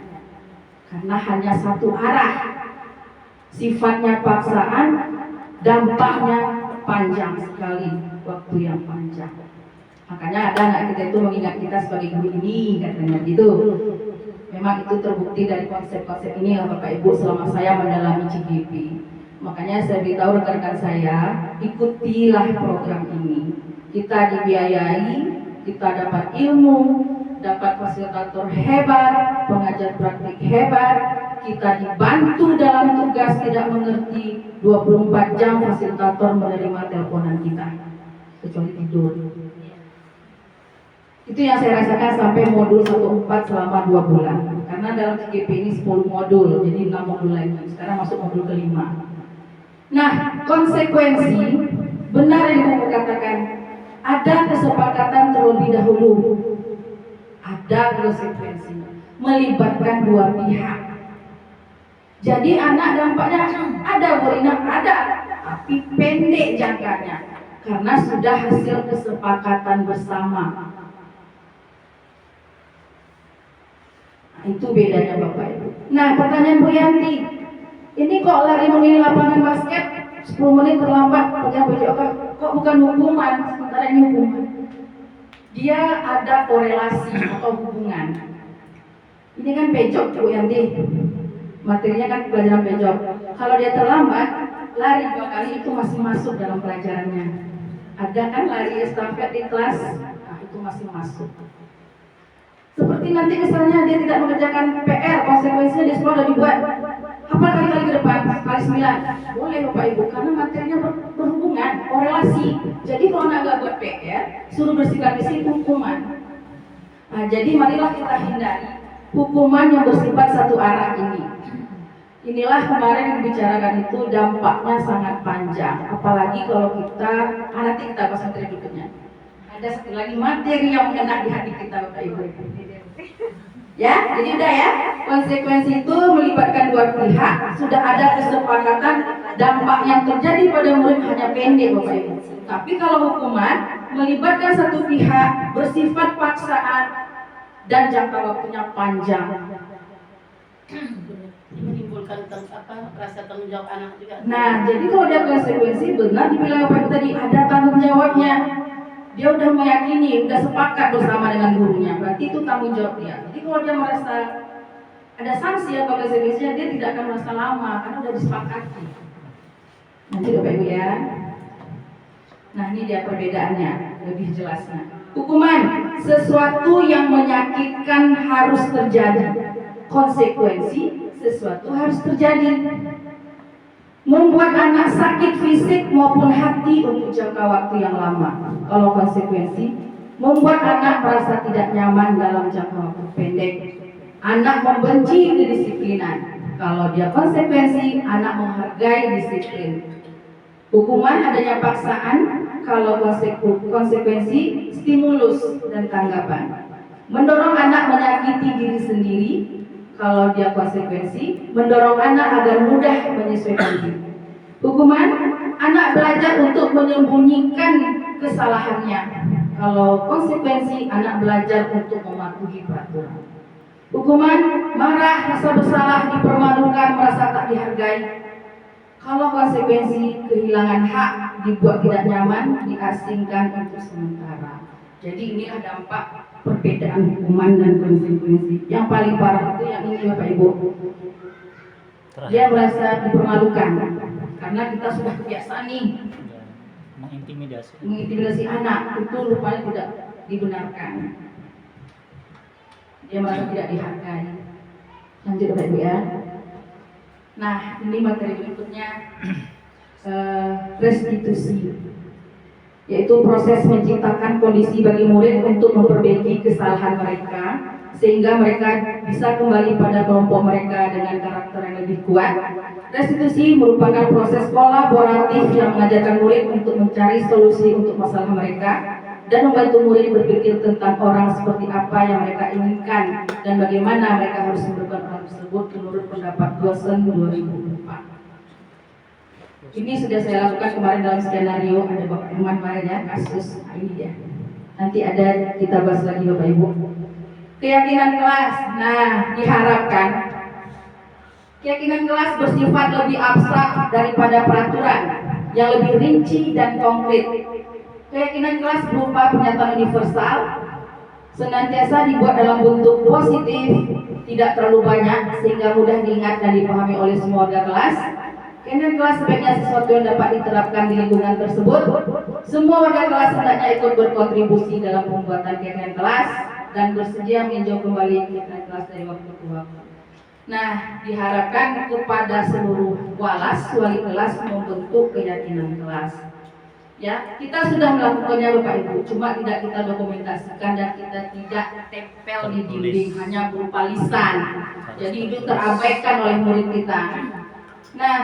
Karena hanya satu arah. Sifatnya paksaan, dampaknya panjang sekali, waktu yang panjang. Makanya ada anak kita itu mengingat kita sebagai guru ini, katanya gitu. Memang itu terbukti dari konsep-konsep ini lah Bapak Ibu selama saya mendalami CGP. Makanya saya beritahu rekan-rekan saya, ikutilah program ini. Kita dibiayai, kita dapat ilmu, dapat fasilitator hebat, pengajar praktik hebat, kita dibantu dalam tugas tidak mengerti, 24 jam fasilitator menerima teleponan kita, kecuali tidur. Itu yang saya rasakan sampai modul 14 selama 2 bulan. Karena dalam CGP ini 10 modul, jadi 6 modul lagi. Sekarang masuk modul kelima. Nah, konsekuensi benar yang Ibu katakan, ada kesepakatan terlebih dahulu. Ada konsekuensi melibatkan dua pihak. Jadi anak dampaknya ada, Bu Rina, ada, tapi pendek jangkanya karena sudah hasil kesepakatan bersama. Itu bedanya Bapak Ibu. Nah, pertanyaan Bu Yanti, ini kok lari memilih lapangan basket 10 menit terlambat, kok bukan hukuman, sementara ini hukuman. Dia ada korelasi atau hubungan. Ini kan pejok Bu Yanti, materinya kan pelajaran pejok. Kalau dia terlambat, lari 2 kali itu masih masuk dalam pelajarannya. Ada kan lari estafet di kelas, nah itu masih masuk. Seperti nanti misalnya dia tidak mengerjakan PR, konsekuensinya di sekolah sudah dibuat. Apa kali-kali ke depan? Kali 9. Boleh Bapak Ibu, karena materinya berhubungan, korelasi. Jadi kalau anak nggak buat PR, suruh bersihkan besi hukuman. Nah, jadi marilah kita hindari hukuman yang bersifat satu arah ini. Inilah kemarin yang dibicarakan itu dampaknya sangat panjang. Apalagi kalau kita, nanti kita bahas materi berikutnya. Ada satu lagi materi yang mengena di hati kita Bapak Ibu. Ya, jadi udah ya. Konsekuensi itu melibatkan dua pihak. Sudah ada kesepakatan, dampak yang terjadi pada murid hanya pendek Bapak Ibu. Tapi kalau hukuman melibatkan satu pihak, bersifat paksaan dan jangka waktunya panjang. Menimbulkan rasa tanggung jawab anak juga. Nah, jadi kalau dia konsekuensi benar dibilang Bapak Ibu tadi ada tanggung jawabnya. Dia udah meyakini, udah sepakat bersama dengan gurunya, berarti itu tanggung jawab dia. Jadi kalau dia merasa ada sanksi atau konsekuensinya, dia tidak akan merasa lama karena udah disepakati. Nanti Bapak Ibu ya. Nah, ini dia perbedaannya, lebih jelasnya. Hukuman, sesuatu yang menyakitkan harus terjadi. Konsekuensi, sesuatu harus terjadi. Membuat anak sakit fisik maupun hati untuk jangka waktu yang lama. Kalau konsekuensi, membuat anak merasa tidak nyaman dalam jangka waktu pendek. Anak membenci kedisiplinan. Kalau dia konsekuensi, anak menghargai disiplin. Hukuman adanya paksaan. Kalau konsekuensi, stimulus dan tanggapan. Mendorong anak menyakiti diri sendiri. Kalau dia konsekuensi, mendorong anak agar mudah menyesuaikan diri. Hukuman, anak belajar untuk menyembunyikan kesalahannya. Kalau konsekuensi, anak belajar untuk mematuhi peraturan. Hukuman, marah, rasa bersalah, dipermalukan, merasa tak dihargai. Kalau konsekuensi, kehilangan hak, dibuat tidak nyaman, diasingkan untuk sementara. Jadi inilah dampak perbedaan hukuman dan konsekuensi. Yang paling parah itu yang ini Bapak Ibu. Dia merasa dipermalukan karena kita sudah kebiasaan nih mengintimidasi anak, itu rupanya tidak dibenarkan. Dia merasa tidak dihargai. Lanjut Bapak Ibu ya. Nah, ini materi berikutnya restitusi, yaitu proses menciptakan kondisi bagi murid untuk memperbaiki kesalahan mereka sehingga mereka bisa kembali pada kelompok mereka dengan karakter yang lebih kuat Restitusi merupakan proses kolaboratif yang mengajarkan murid untuk mencari solusi untuk masalah mereka dan membantu murid berpikir tentang orang seperti apa yang mereka inginkan dan bagaimana mereka harus melakukan hal tersebut menurut pendapat dosen 2004. Ini sudah saya lakukan kemarin dalam skenario, ada Bapak Iman kemarin ya, kasus ini ya. Nanti ada kita bahas lagi Bapak Ibu. Keyakinan kelas, nah diharapkan keyakinan kelas bersifat lebih abstrak daripada peraturan yang lebih rinci dan konkret. Keyakinan kelas berupa pernyataan universal, senantiasa dibuat dalam bentuk positif, tidak terlalu banyak sehingga mudah diingat dan dipahami oleh semua warga kelas. Keyakinan kelas sebaiknya sesuatu yang dapat diterapkan di lingkungan tersebut. Semua warga kelas hendaknya ikut berkontribusi dalam pembuatan keyakinan kelas dan bersedia meninjau kembali keyakinan kelas dari waktu ke waktu. Nah, diharapkan kepada seluruh walas wali kelas membentuk keyakinan kelas. Ya, kita sudah melakukannya Bapak Ibu, cuma tidak kita dokumentasikan dan kita tidak tempel di dinding, hanya berupa lisan. Jadi itu terabaikan oleh murid kita. Nah,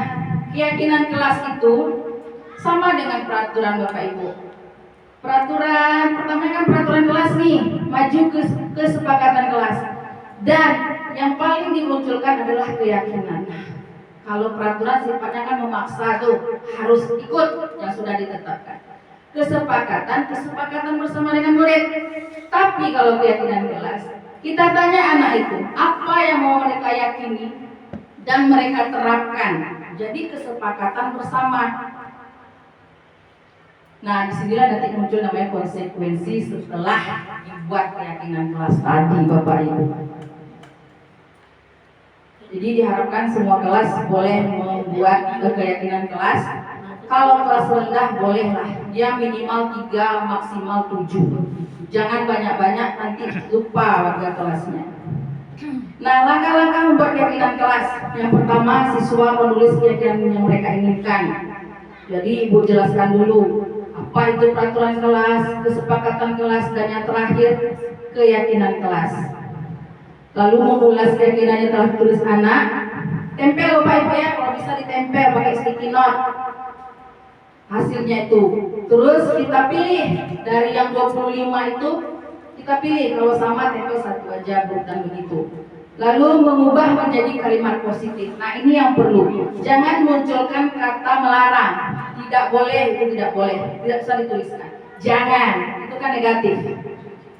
keyakinan kelas itu sama dengan peraturan Bapak Ibu. Peraturan pertama kan peraturan kelas nih, maju ke kesepakatan kelas. Dan yang paling dimunculkan adalah keyakinan. Kalau peraturan sifatnya kan memaksa tuh, harus ikut yang sudah ditetapkan. Kesepakatan bersama dengan murid. Tapi kalau keyakinan kelas, kita tanya anak itu, apa yang mau mereka yakini dan mereka terapkan. Jadi kesepakatan bersama. Nah, disinilah nanti muncul namanya konsekuensi setelah dibuat keyakinan kelas tadi, Bapak Ibu. Jadi diharapkan semua kelas boleh membuat keyakinan kelas. Kalau kelas rendah bolehlah, dia minimal 3, maksimal 7. Jangan banyak-banyak, nanti lupa warga kelasnya. Nah, langkah-langkah membuat keyakinan kelas. Yang pertama, siswa menulis keyakinan yang mereka inginkan. Jadi Ibu jelaskan dulu apa itu peraturan kelas, kesepakatan kelas, dan yang terakhir keyakinan kelas. Lalu mengulas keyakinan yang telah ditulis anak, tempel Bapak Ibu ya, kalau bisa ditempel pakai sticky note hasilnya itu. Terus kita pilih dari yang 25 itu, kita pilih kalau sama tempel satu aja, bukan begitu. Lalu mengubah menjadi kalimat positif. Nah, ini yang perlu. Jangan munculkan kata melarang. Tidak boleh, itu tidak boleh. Tidak bisa dituliskan. Jangan, itu kan negatif.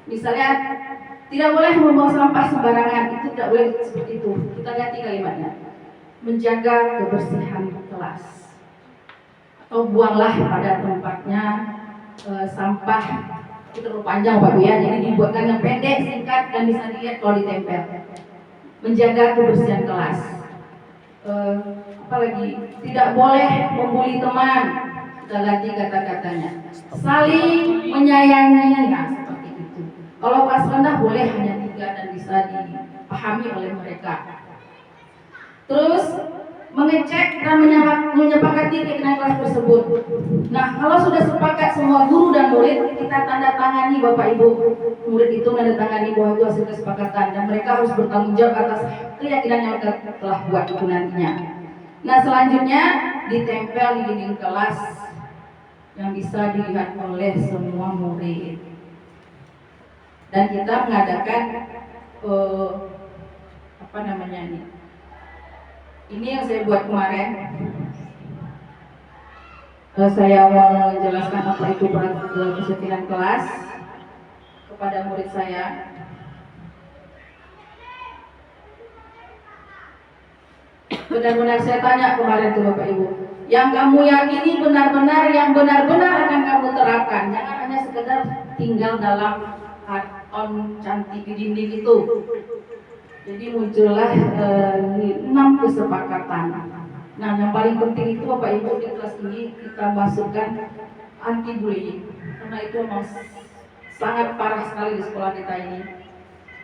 Misalnya tidak boleh membuang sampah sembarangan, itu tidak boleh seperti itu. Kita ganti kalimatnya. Menjaga kebersihan kelas. Atau buanglah pada tempatnya sampah. Itu terlalu panjang Pak Bu ya. Jadi dibuatkan yang pendek, singkat dan bisa dilihat kalau ditempel. Menjaga kebersihan kelas. Apalagi tidak boleh membuli teman. Kita ganti kata-katanya. Saling menyayangi. Nah, seperti itu. Kalau kelas rendah boleh hanya 3 dan bisa dipahami oleh mereka. Terus mengecek dan menyepakati keyakinan kelas tersebut. Nah, kalau sudah sepakat semua guru dan murid, kita tanda tangani Bapak Ibu. Murid itu menandatangani bahwa itu hasil kesepakatan dan mereka harus bertanggung jawab atas keyakinan yang mereka telah buat itu nantinya. Nah, selanjutnya ditempel di dinding kelas yang bisa dilihat oleh semua murid. Dan kita mengadakan ini yang saya buat kemarin. Saya menjelaskan apa itu keyakinan kelas kepada murid saya. Benar-benar saya tanya kemarin tuh Bapak Ibu, yang kamu yakini benar-benar, yang benar-benar akan kamu terapkan. Jangan hanya sekedar tinggal dalam karton cantik di dinding itu. Jadi muncullah 6 kesepakatan. Nah, yang paling penting itu Bapak Ibu di kelas ini kita masukkan anti bullying, karena itu memang sangat parah sekali di sekolah kita ini.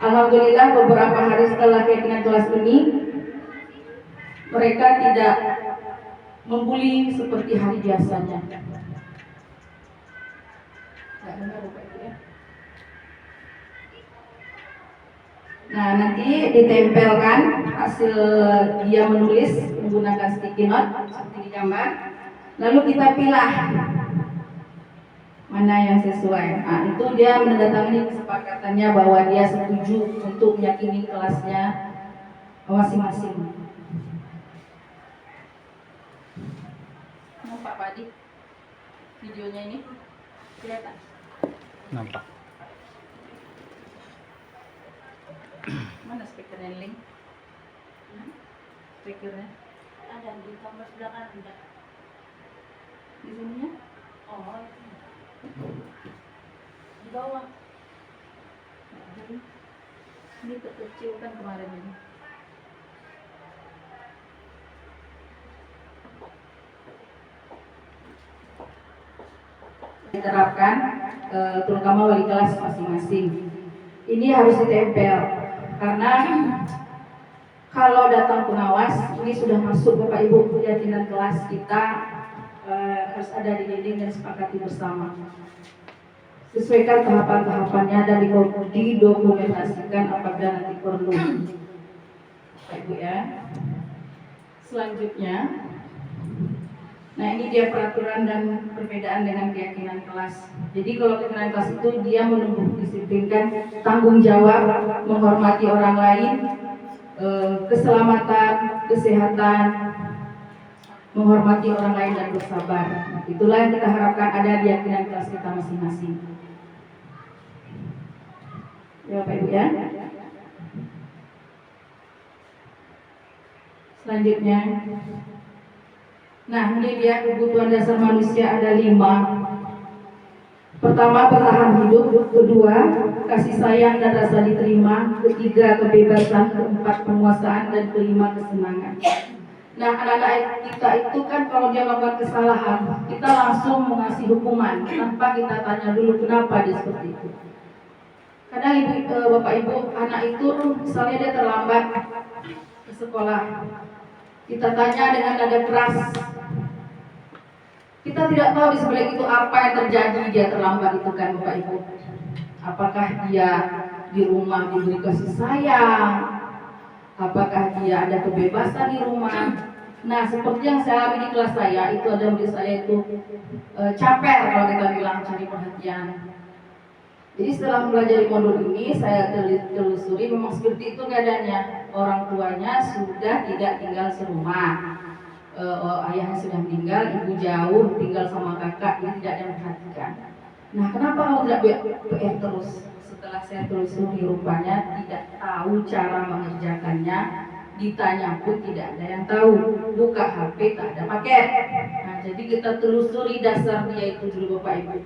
Alhamdulillah beberapa hari setelah keyakinan kelas ini, mereka tidak membuli seperti hari biasanya. Nggak dengar Bapak Ibu ya. Nah, nanti ditempelkan hasil dia menulis menggunakan sticky note seperti di gambar. Lalu kita pilah mana yang sesuai. Nah, itu dia menandatangani kesepakatannya bahwa dia setuju untuk meyakini kelasnya masing-masing. Nampak Pak Adi videonya ini? Kelihatan? Nampak. Mana speakernya link? Speakernya? Ada di kamar belakang ada. Di sininya? Oh, itu. Di bawah. Ini kecil kan kemarin ini. Diterapkan terutama wali kelas masing-masing. Ini harus ditempel karena kalau datang pengawas ini sudah masuk Bapak Ibu keyakinan kelas kita harus ada di dinding dan sepakati bersama. Sesuaikan tahapan-tahapannya dan didokumentasikan apabila nanti perlu. Bapak Ibu ya. Selanjutnya, nah ini dia peraturan dan perbedaan dengan keyakinan kelas. Jadi kalau keyakinan kelas itu dia menumbuh disiplinkan tanggung jawab, menghormati orang lain, keselamatan, kesehatan, menghormati orang lain dan bersabar. Itulah yang kita harapkan ada di keyakinan kelas kita masing-masing. Ya Bapak Ibu ya. Selanjutnya, nah ini dia kebutuhan dasar manusia ada 5. Pertama, bertahan hidup. Kedua, kasih sayang dan rasa diterima. Ketiga, kebebasan. Keempat, penguasaan. Dan kelima, kesenangan. Nah, anak-anak kita itu kan kalau dia melakukan kesalahan, kita langsung mengasih hukuman tanpa kita tanya dulu kenapa dia seperti itu. Kadang Bapak Ibu, anak itu misalnya dia terlambat ke sekolah, kita tanya dengan nada keras. Kita tidak tahu di sebalik itu apa yang terjadi dia terlambat itu kan Bapak Ibu. Apakah dia di rumah diberi kasih sayang? Apakah dia ada kebebasan di rumah? Nah, seperti yang saya alami di kelas saya, itu ada murid saya itu caper kalau kita bilang cari perhatian. Jadi setelah mempelajari modul ini, saya telusuri memang seperti itu keadaannya. Orang tuanya sudah tidak tinggal serumah. Ayahnya sudah meninggal, ibu jauh, tinggal sama kakak, ini tidak ada yang memperhatikan. Nah, kenapa kamu tidak PR terus? Setelah saya telusuri, rupanya tidak tahu cara mengerjakannya, ditanya pun tidak ada yang tahu. Buka HP, tak ada paket. Nah, jadi kita telusuri dasar dia itu dulu Bapak Ibu.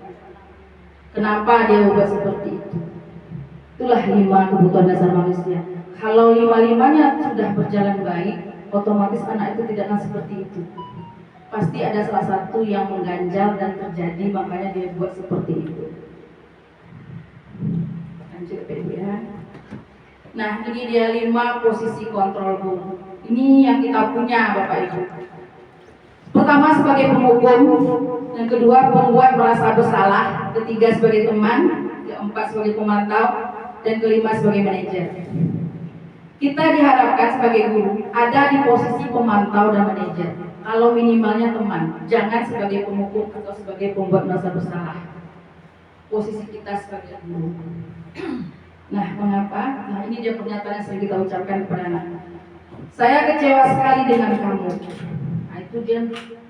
Kenapa dia berbuat seperti itu? Itulah 5 kebutuhan dasar manusia. Kalau 5-5-nya sudah berjalan baik, otomatis anak itu tidak akan seperti itu. Pasti ada salah satu yang mengganjal dan terjadi, makanya dia buat seperti itu. Lanjut ya. Nah, ini dia 5 posisi kontrol room. Ini yang kita punya Bapak Ibu. Pertama sebagai penghukum, yang kedua pembuat merasa bersalah, ketiga sebagai teman, keempat sebagai pemantau, dan kelima sebagai manajer. Kita diharapkan sebagai guru ada di posisi pemantau dan manajer. Kalau minimalnya teman, jangan sebagai penghukum atau sebagai pembuat merasa bersalah. Posisi kita sebagai guru. Nah, mengapa? Nah, ini dia pernyataan yang sering kita ucapkan kepada anak. Saya kecewa sekali dengan kamu. Nah, itu dia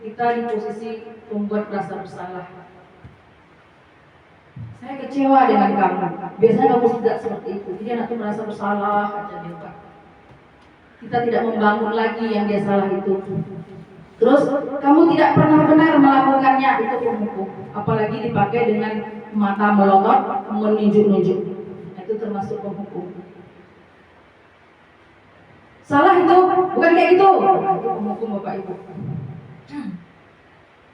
kita di posisi pembuat merasa bersalah. Saya kecewa dengan kamu. Biasanya kamu tidak seperti itu. Jadi anak itu merasa bersalah aja dia Pak. Kita tidak membangun lagi yang dia salah itu. Terus kamu tidak pernah benar melakukannya, itu penghukum. Apalagi dipakai dengan mata melotot, menunjuk-nunjuk. Itu termasuk penghukum. Salah itu, bukan kayak gitu. Itu penghukum Bapak Ibu.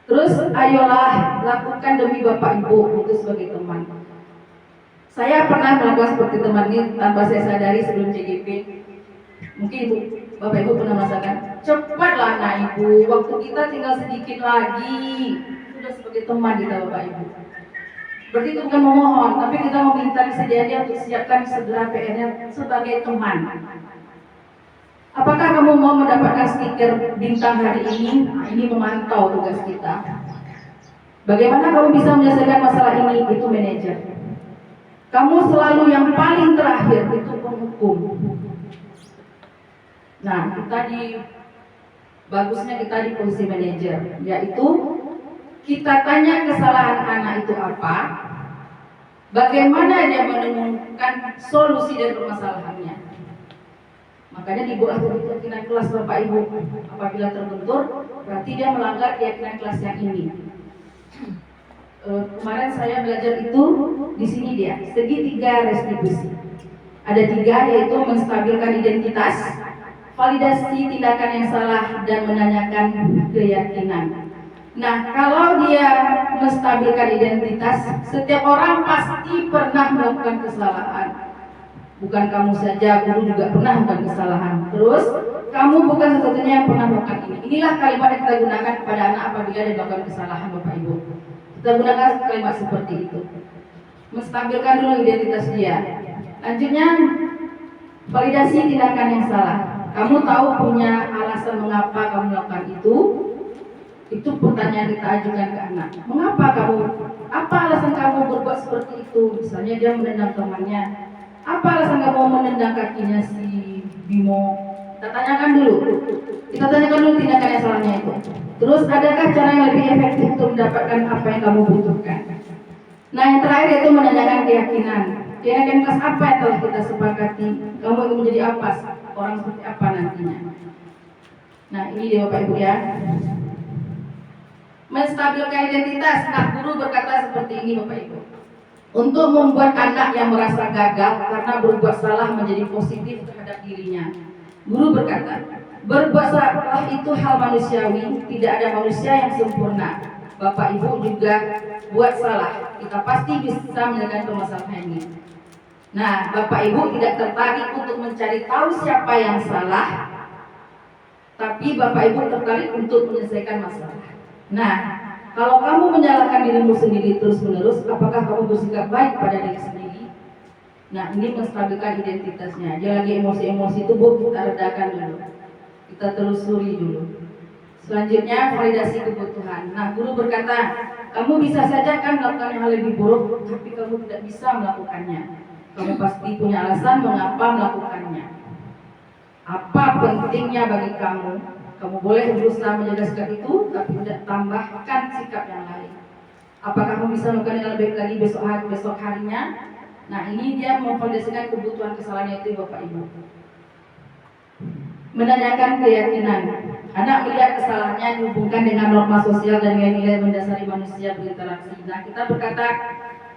Terus ayolah lakukan demi Bapak Ibu, itu sebagai teman. Saya pernah melakukan seperti teman ini tanpa saya sadari sebelum CGP. Mungkin Ibu, Bapak Ibu pernah merasakan, cepatlah anak Ibu, waktu kita tinggal sedikit lagi. Sudah sebagai teman kita Bapak Ibu. Berarti itu bukan memohon, tapi kita meminta kesediaan dia untuk siapkan segera PR-nya sebagai teman. Apakah kamu mau mendapatkan stiker bintang hari ini? Nah, ini memantau tugas kita. Bagaimana kamu bisa menyelesaikan masalah ini? Itu manajer. Kamu selalu yang paling terakhir, itu penghukum. Nah, bagusnya kita di posisi manajer, yaitu kita tanya kesalahan anak itu apa, bagaimana dia menemukan solusi dari permasalahannya. Makanya dibuat keyakinan kelas Bapak Ibu. Apabila terbentur, berarti dia melanggar keyakinan kelas yang ini. Kemarin saya belajar itu di sini dia segitiga restitusi. Ada 3, yaitu menstabilkan identitas, validasi tindakan yang salah, dan menanyakan keyakinan. Nah, kalau dia menstabilkan identitas, setiap orang pasti pernah melakukan kesalahan. Bukan kamu saja, guru juga pernah melakukan kesalahan. Terus, kamu bukan satu-satunya yang pernah melakukan ini. Inilah kalimat yang kita gunakan kepada anak apabila dia melakukan kesalahan, Bapak Ibu. Kita gunakan kalimat seperti itu. Menstabilkan dulu identitas dia. Lanjutnya, validasi tindakan yang salah. Kamu tahu punya alasan mengapa kamu melakukan itu? Itu pertanyaan kita ajukan ke anak. Mengapa kamu? Apa alasan kamu berbuat seperti itu? Misalnya dia menendang temannya. Apa alasan kamu menendang kakinya si Bimo? Kita tanyakan dulu. Kita tanyakan dulu tindakan yang salahnya itu. Terus adakah cara yang lebih efektif untuk mendapatkan apa yang kamu butuhkan? Nah, yang terakhir itu menanyakan keyakinan. Keyakinan kelas apa yang telah kita sepakati? Kamu ingin menjadi apa? Orang seperti apa nantinya? Nah, ini dia Bapak Ibu ya. Menstabilkan identitas. Nah, guru berkata seperti ini Bapak Ibu. Untuk membuat anak yang merasa gagal karena berbuat salah menjadi positif terhadap dirinya. Guru berkata, berbuat salah itu hal manusiawi, tidak ada manusia yang sempurna. Bapak Ibu juga buat salah, kita pasti bisa menyelesaikan permasalahan ini. Nah, Bapak Ibu tidak tertarik untuk mencari tahu siapa yang salah, tapi Bapak Ibu tertarik untuk menyelesaikan masalah. Nah, kalau kamu menyalahkan dirimu sendiri terus-menerus, apakah kamu bersikap baik pada diri sendiri? Nah, ini menstabilkan identitasnya. Dia lagi emosi-emosi itu, Bu, kita redakan dulu. Kita telusuri dulu. Selanjutnya, validasi kebutuhan. Nah, guru berkata, kamu bisa saja kan melakukan hal lebih buruk, tapi kamu tidak bisa melakukannya. Kamu pasti punya alasan mengapa melakukannya. Apa pentingnya bagi kamu? Kamu boleh berusaha menjaga sikap itu, tapi tidak tambahkan sikap yang lain. Apakah kamu bisa melakukan yang lebih lagi besok harinya? Nah, ini dia memvalidasikan kebutuhan kesalahannya itu Bapak Ibu. Menanyakan keyakinan. Anak melihat kesalahannya dihubungkan dengan norma sosial dan nilai-nilai mendasari manusia berinteraksi. Nah, kita berkata,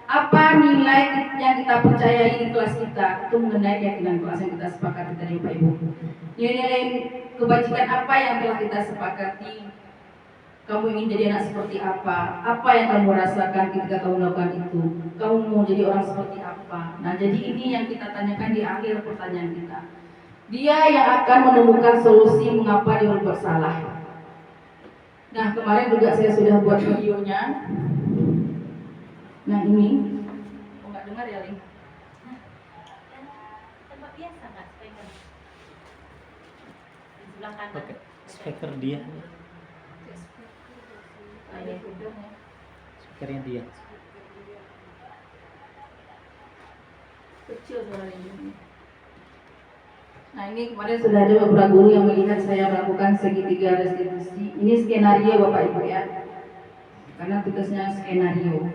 apa nilai yang kita percayai di kelas kita? Itu mengenai keyakinan kelas yang kita sepakati tadi Bapak Ibu. Nilai-nilai kebajikan apa yang telah kita sepakati? Kamu ingin jadi anak seperti apa? Apa yang kamu rasakan ketika kamu melakukan itu? Kamu mau jadi orang seperti apa? Nah, jadi ini yang kita tanyakan di akhir pertanyaan kita. Dia yang akan menemukan solusi mengapa dia berbuat salah. Nah, kemarin juga saya sudah buat videonya. Nah, ini nggak dengar ya, Ling? Tempat biasa nggak speaker? Di sebelah kanan. Pakai speaker dia. Ada hidung ya. Speakernya dia. Kecil suaranya. Nah, ini kemarin sudah ada beberapa guru yang melihat saya melakukan segitiga restitusi. Ini skenario Bapak Ibu ya, karena tugasnya skenario.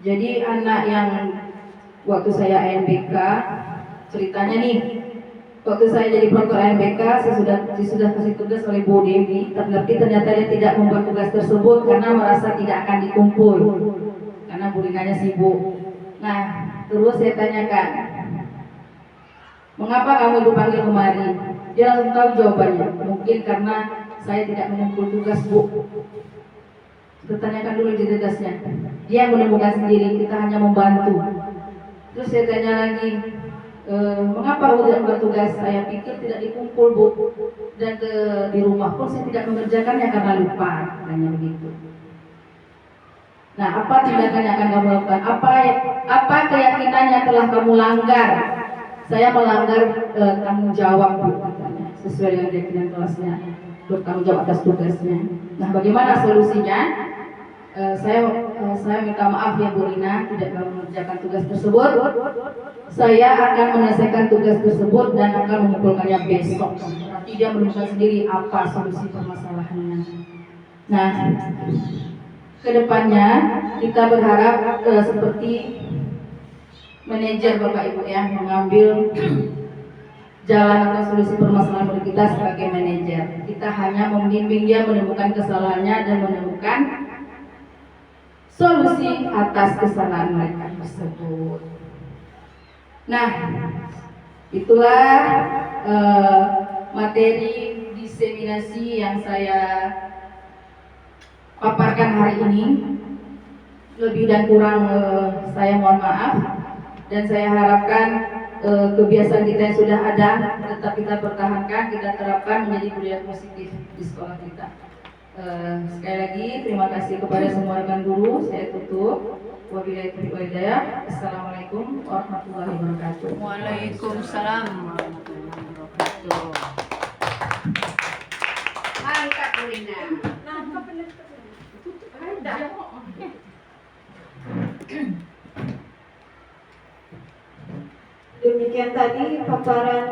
Jadi anak yang waktu saya ANBK, ceritanya nih, waktu saya jadi proker ANBK, saya sudah kasih tugas oleh Bu Dewi, tapi ternyata dia tidak membuat tugas tersebut karena merasa tidak akan dikumpul, karena bullyingnya sibuk. Nah, terus saya tanyakan, mengapa kamu dipanggil kemari? Dia langsung tahu jawabannya. Mungkin karena saya tidak mengumpul tugas, Bu. Kita tanyakan dulu identitasnya. Dia menemukan sendiri, kita hanya membantu. Terus saya tanya lagi, mengapa kamu tidak membuat tugas? Saya pikir tidak dikumpul, Bu. Dan di rumah pun saya tidak mengerjakannya karena lupa. Tanya begitu. Nah, apa tindakan yang akan kamu lakukan? Apa keyakinan yang telah kamu langgar? Saya melanggar tanggung jawab, Bu. sesuai dengan keyakinan kelasnya, bertanggung jawab atas tugasnya. Nah, bagaimana solusinya? Saya minta maaf ya Bu Rina, tidak mengerjakan tugas tersebut. Saya akan menyelesaikan tugas tersebut dan akan mengumpulkannya besok. Nanti dia menemukan sendiri apa solusi permasalahannya. Nah, kedepannya kita berharap seperti manajer Bapak Ibu ya, mengambil jalan atau solusi permasalahan bagi kita sebagai manajer. Kita hanya membimbing dia menemukan kesalahannya dan menemukan solusi atas kesalahan mereka tersebut. Nah, itulah materi diseminasi yang saya paparkan hari ini. Lebih dan kurang saya mohon maaf, dan saya harapkan kebiasaan kita yang sudah ada tetap kita pertahankan, kita terapkan menjadi budaya positif di sekolah kita. Sekali lagi terima kasih kepada semua rekan guru. Saya tutup. Wabillahi taufiq wal hidayah. Assalamualaikum warahmatullahi wabarakatuh. Waalaikumsalam warahmatullahi wabarakatuh. Mantap Bu Rina. Demikian tadi paparan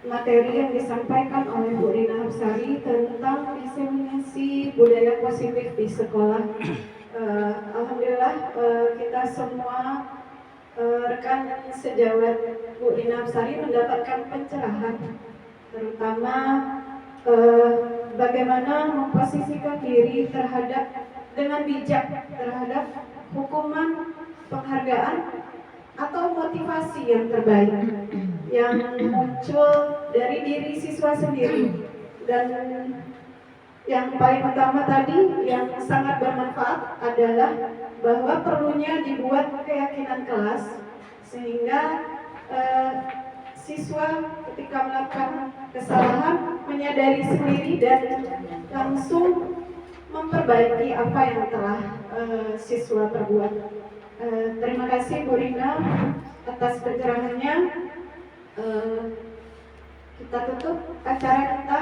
materi yang disampaikan oleh Bu Rina Hapsari tentang diseminasi budaya positif di sekolah. Alhamdulillah kita semua rekan sejawat Bu Rina Hapsari mendapatkan pencerahan, terutama bagaimana memposisikan diri dengan bijak terhadap hukuman, penghargaan atau motivasi yang terbaik yang muncul dari diri siswa sendiri. Dan yang paling utama tadi yang sangat bermanfaat adalah bahwa perlunya dibuat keyakinan kelas sehingga siswa ketika melakukan kesalahan menyadari sendiri dan langsung memperbaiki apa yang telah siswa perbuat. Terima kasih Bu Rina atas pencerahannya. Kita tutup acara kita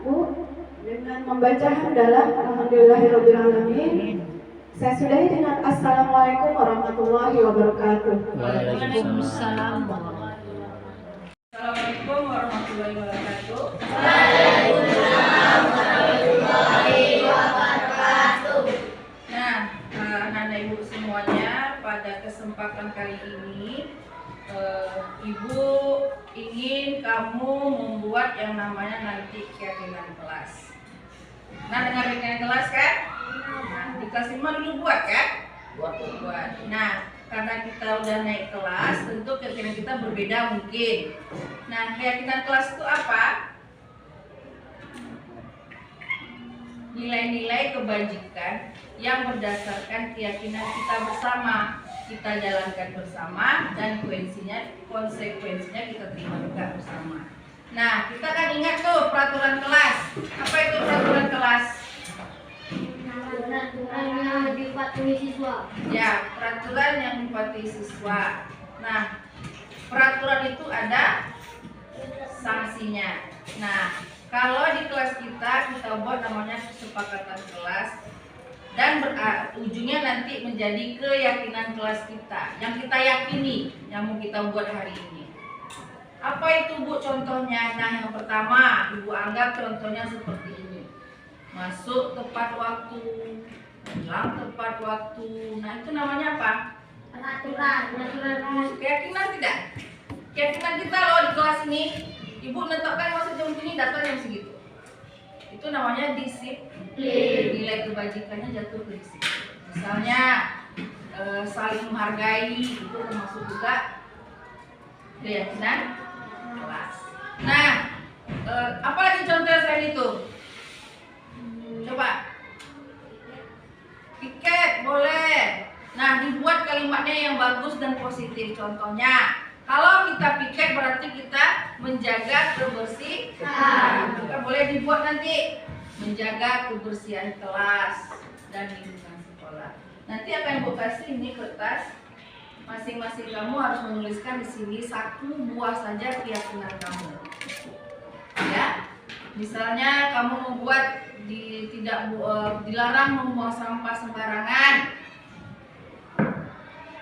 Bu dengan membaca hamdalah alhamdulillahirabbil alamin. Saya sudahi dengan assalamualaikum warahmatullahi wabarakatuh. Waalaikumsalam. Assalamualaikum warahmatullahi wabarakatuh. Nah, anak-anak ibu semuanya, pada kesempatan kali ini ibu ingin kamu membuat yang namanya nanti keyakinan kelas. Nah, dengar keyakinan kelas kan? Nah, di kelas 5 dulu buat kan? Buat. Nah, karena kita udah naik kelas, tentu keyakinan kita berbeda mungkin. Nah, keyakinan kelas itu apa? Nilai-nilai kebajikan yang berdasarkan keyakinan kita bersama, kita jalankan bersama, dan konsekuensinya kita terima juga bersama. Nah, kita kan ingat tuh peraturan kelas. Apa itu peraturan kelas? Peraturan yang dipatuhi siswa. Ya, peraturan yang dipatuhi siswa. Nah, peraturan itu ada sanksinya. Nah, kalau di kelas kita buat namanya kesepakatan kelas, dan ujungnya nanti menjadi keyakinan kelas kita yang kita yakini, yang mau kita buat hari ini. Apa itu Bu contohnya? Nah, yang pertama Ibu anggap contohnya seperti ini: masuk tepat waktu, pulang tepat waktu. Nah, itu namanya apa? Peraturan. Keyakinan tidak? Keyakinan kita loh di kelas ini. Ibu menetapkan masuk jam ini, datang jam segitu. Itu namanya disiplin. Nilai kebajikannya jatuh ke disiplin. Misalnya saling menghargai, itu termasuk juga keyakinan kelas. Nah, apalagi contoh selain itu? Coba. Piket boleh. Nah, dibuat kalimatnya yang bagus dan positif. Contohnya, kalau kita piket berarti kita menjaga kebersihan. Kita boleh dibuat nanti menjaga kebersihan kelas dan lingkungan sekolah. Nanti akan Ibu kasih ini kertas. Masing-masing kamu harus menuliskan di sini 1 buah saja keyakinan kamu. Misalnya kamu membuat dilarang membuang sampah sembarangan.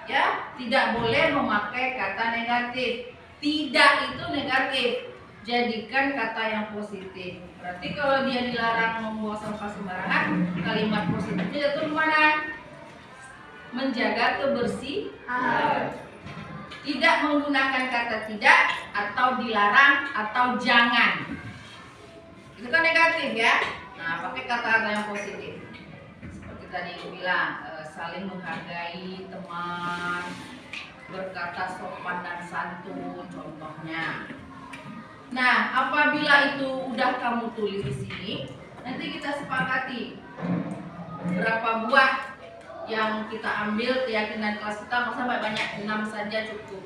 Ya, tidak boleh memakai kata negatif. Tidak itu negatif. Jadikan kata yang positif. Berarti kalau dia dilarang membuang sampah sembarangan, kalimat positifnya itu mana? Menjaga kebersihan. Tidak menggunakan kata tidak atau dilarang atau jangan. Itu kan negatif ya. Nah, pakai kata-kata yang positif. Seperti tadi aku bilang, saling menghargai teman, berkata sopan dan santun contohnya. Nah, apabila itu udah kamu tulis di sini, nanti kita sepakati berapa buah yang kita ambil keyakinan kelas kita, masa banyak 6 saja cukup.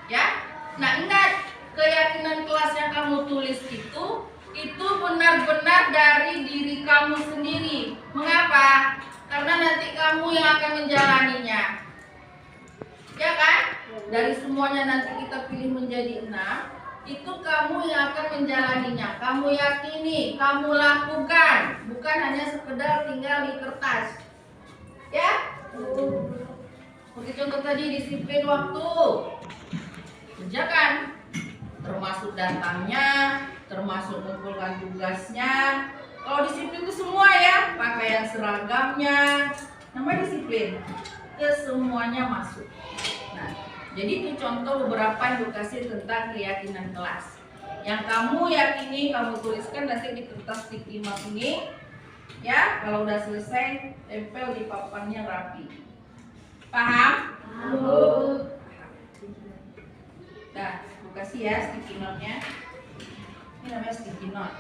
Ya. Nah, ingat, keyakinan kelas yang kamu tulis itu benar-benar dari diri kamu sendiri. Mengapa? Karena nanti kamu yang akan menjalaninya. Ya kan? Dari semuanya nanti kita pilih menjadi 6, itu kamu yang akan menjalaninya. Kamu yakini, kamu lakukan, bukan hanya sekedar tinggal di kertas. Ya? Seperti contoh tadi, disiplin waktu. Kerjakan. Termasuk datangnya, termasuk mengumpulkan tugasnya. Kalau disiplin itu semua ya, pakaian seragamnya, namanya disiplin. Kesemuanya masuk. Nah, jadi itu contoh beberapa edukasi tentang keyakinan kelas. Yang kamu yakini, kamu tuliskan nanti di kertas stik 5 ini. Ya, kalau udah selesai, tempel di papannya rapi. Paham? Nah, aku kasih ya sticky note-nya. Ini namanya sticky note.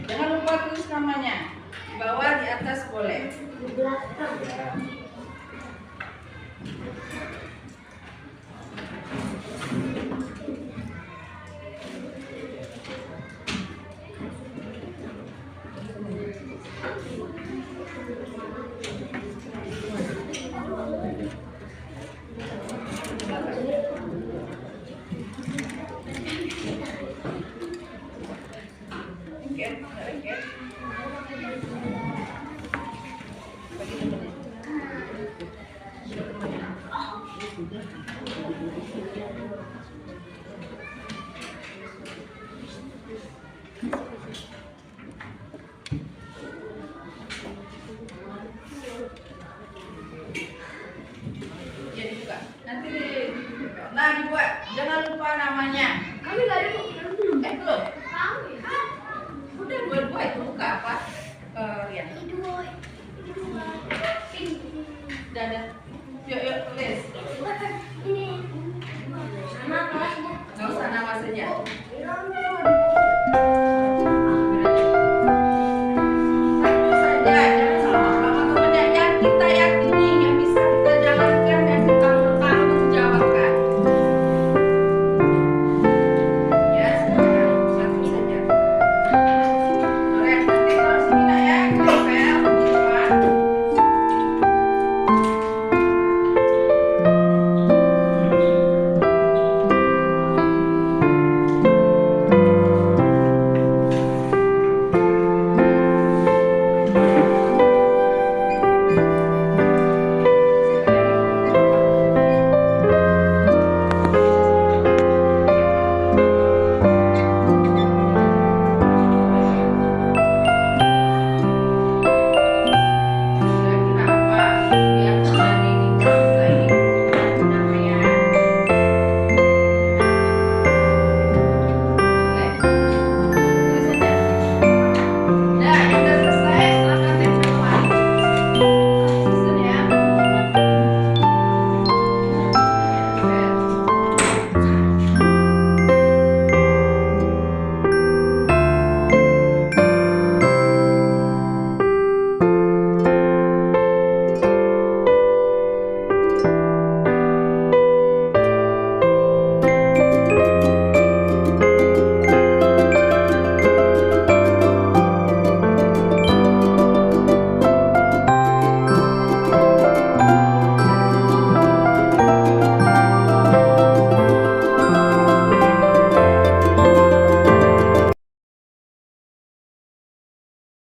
Jangan lupa tulis namanya. Di bawah, di atas boleh. Di belakang. Nah, dibuat. Jangan lupa namanya. Kami tadi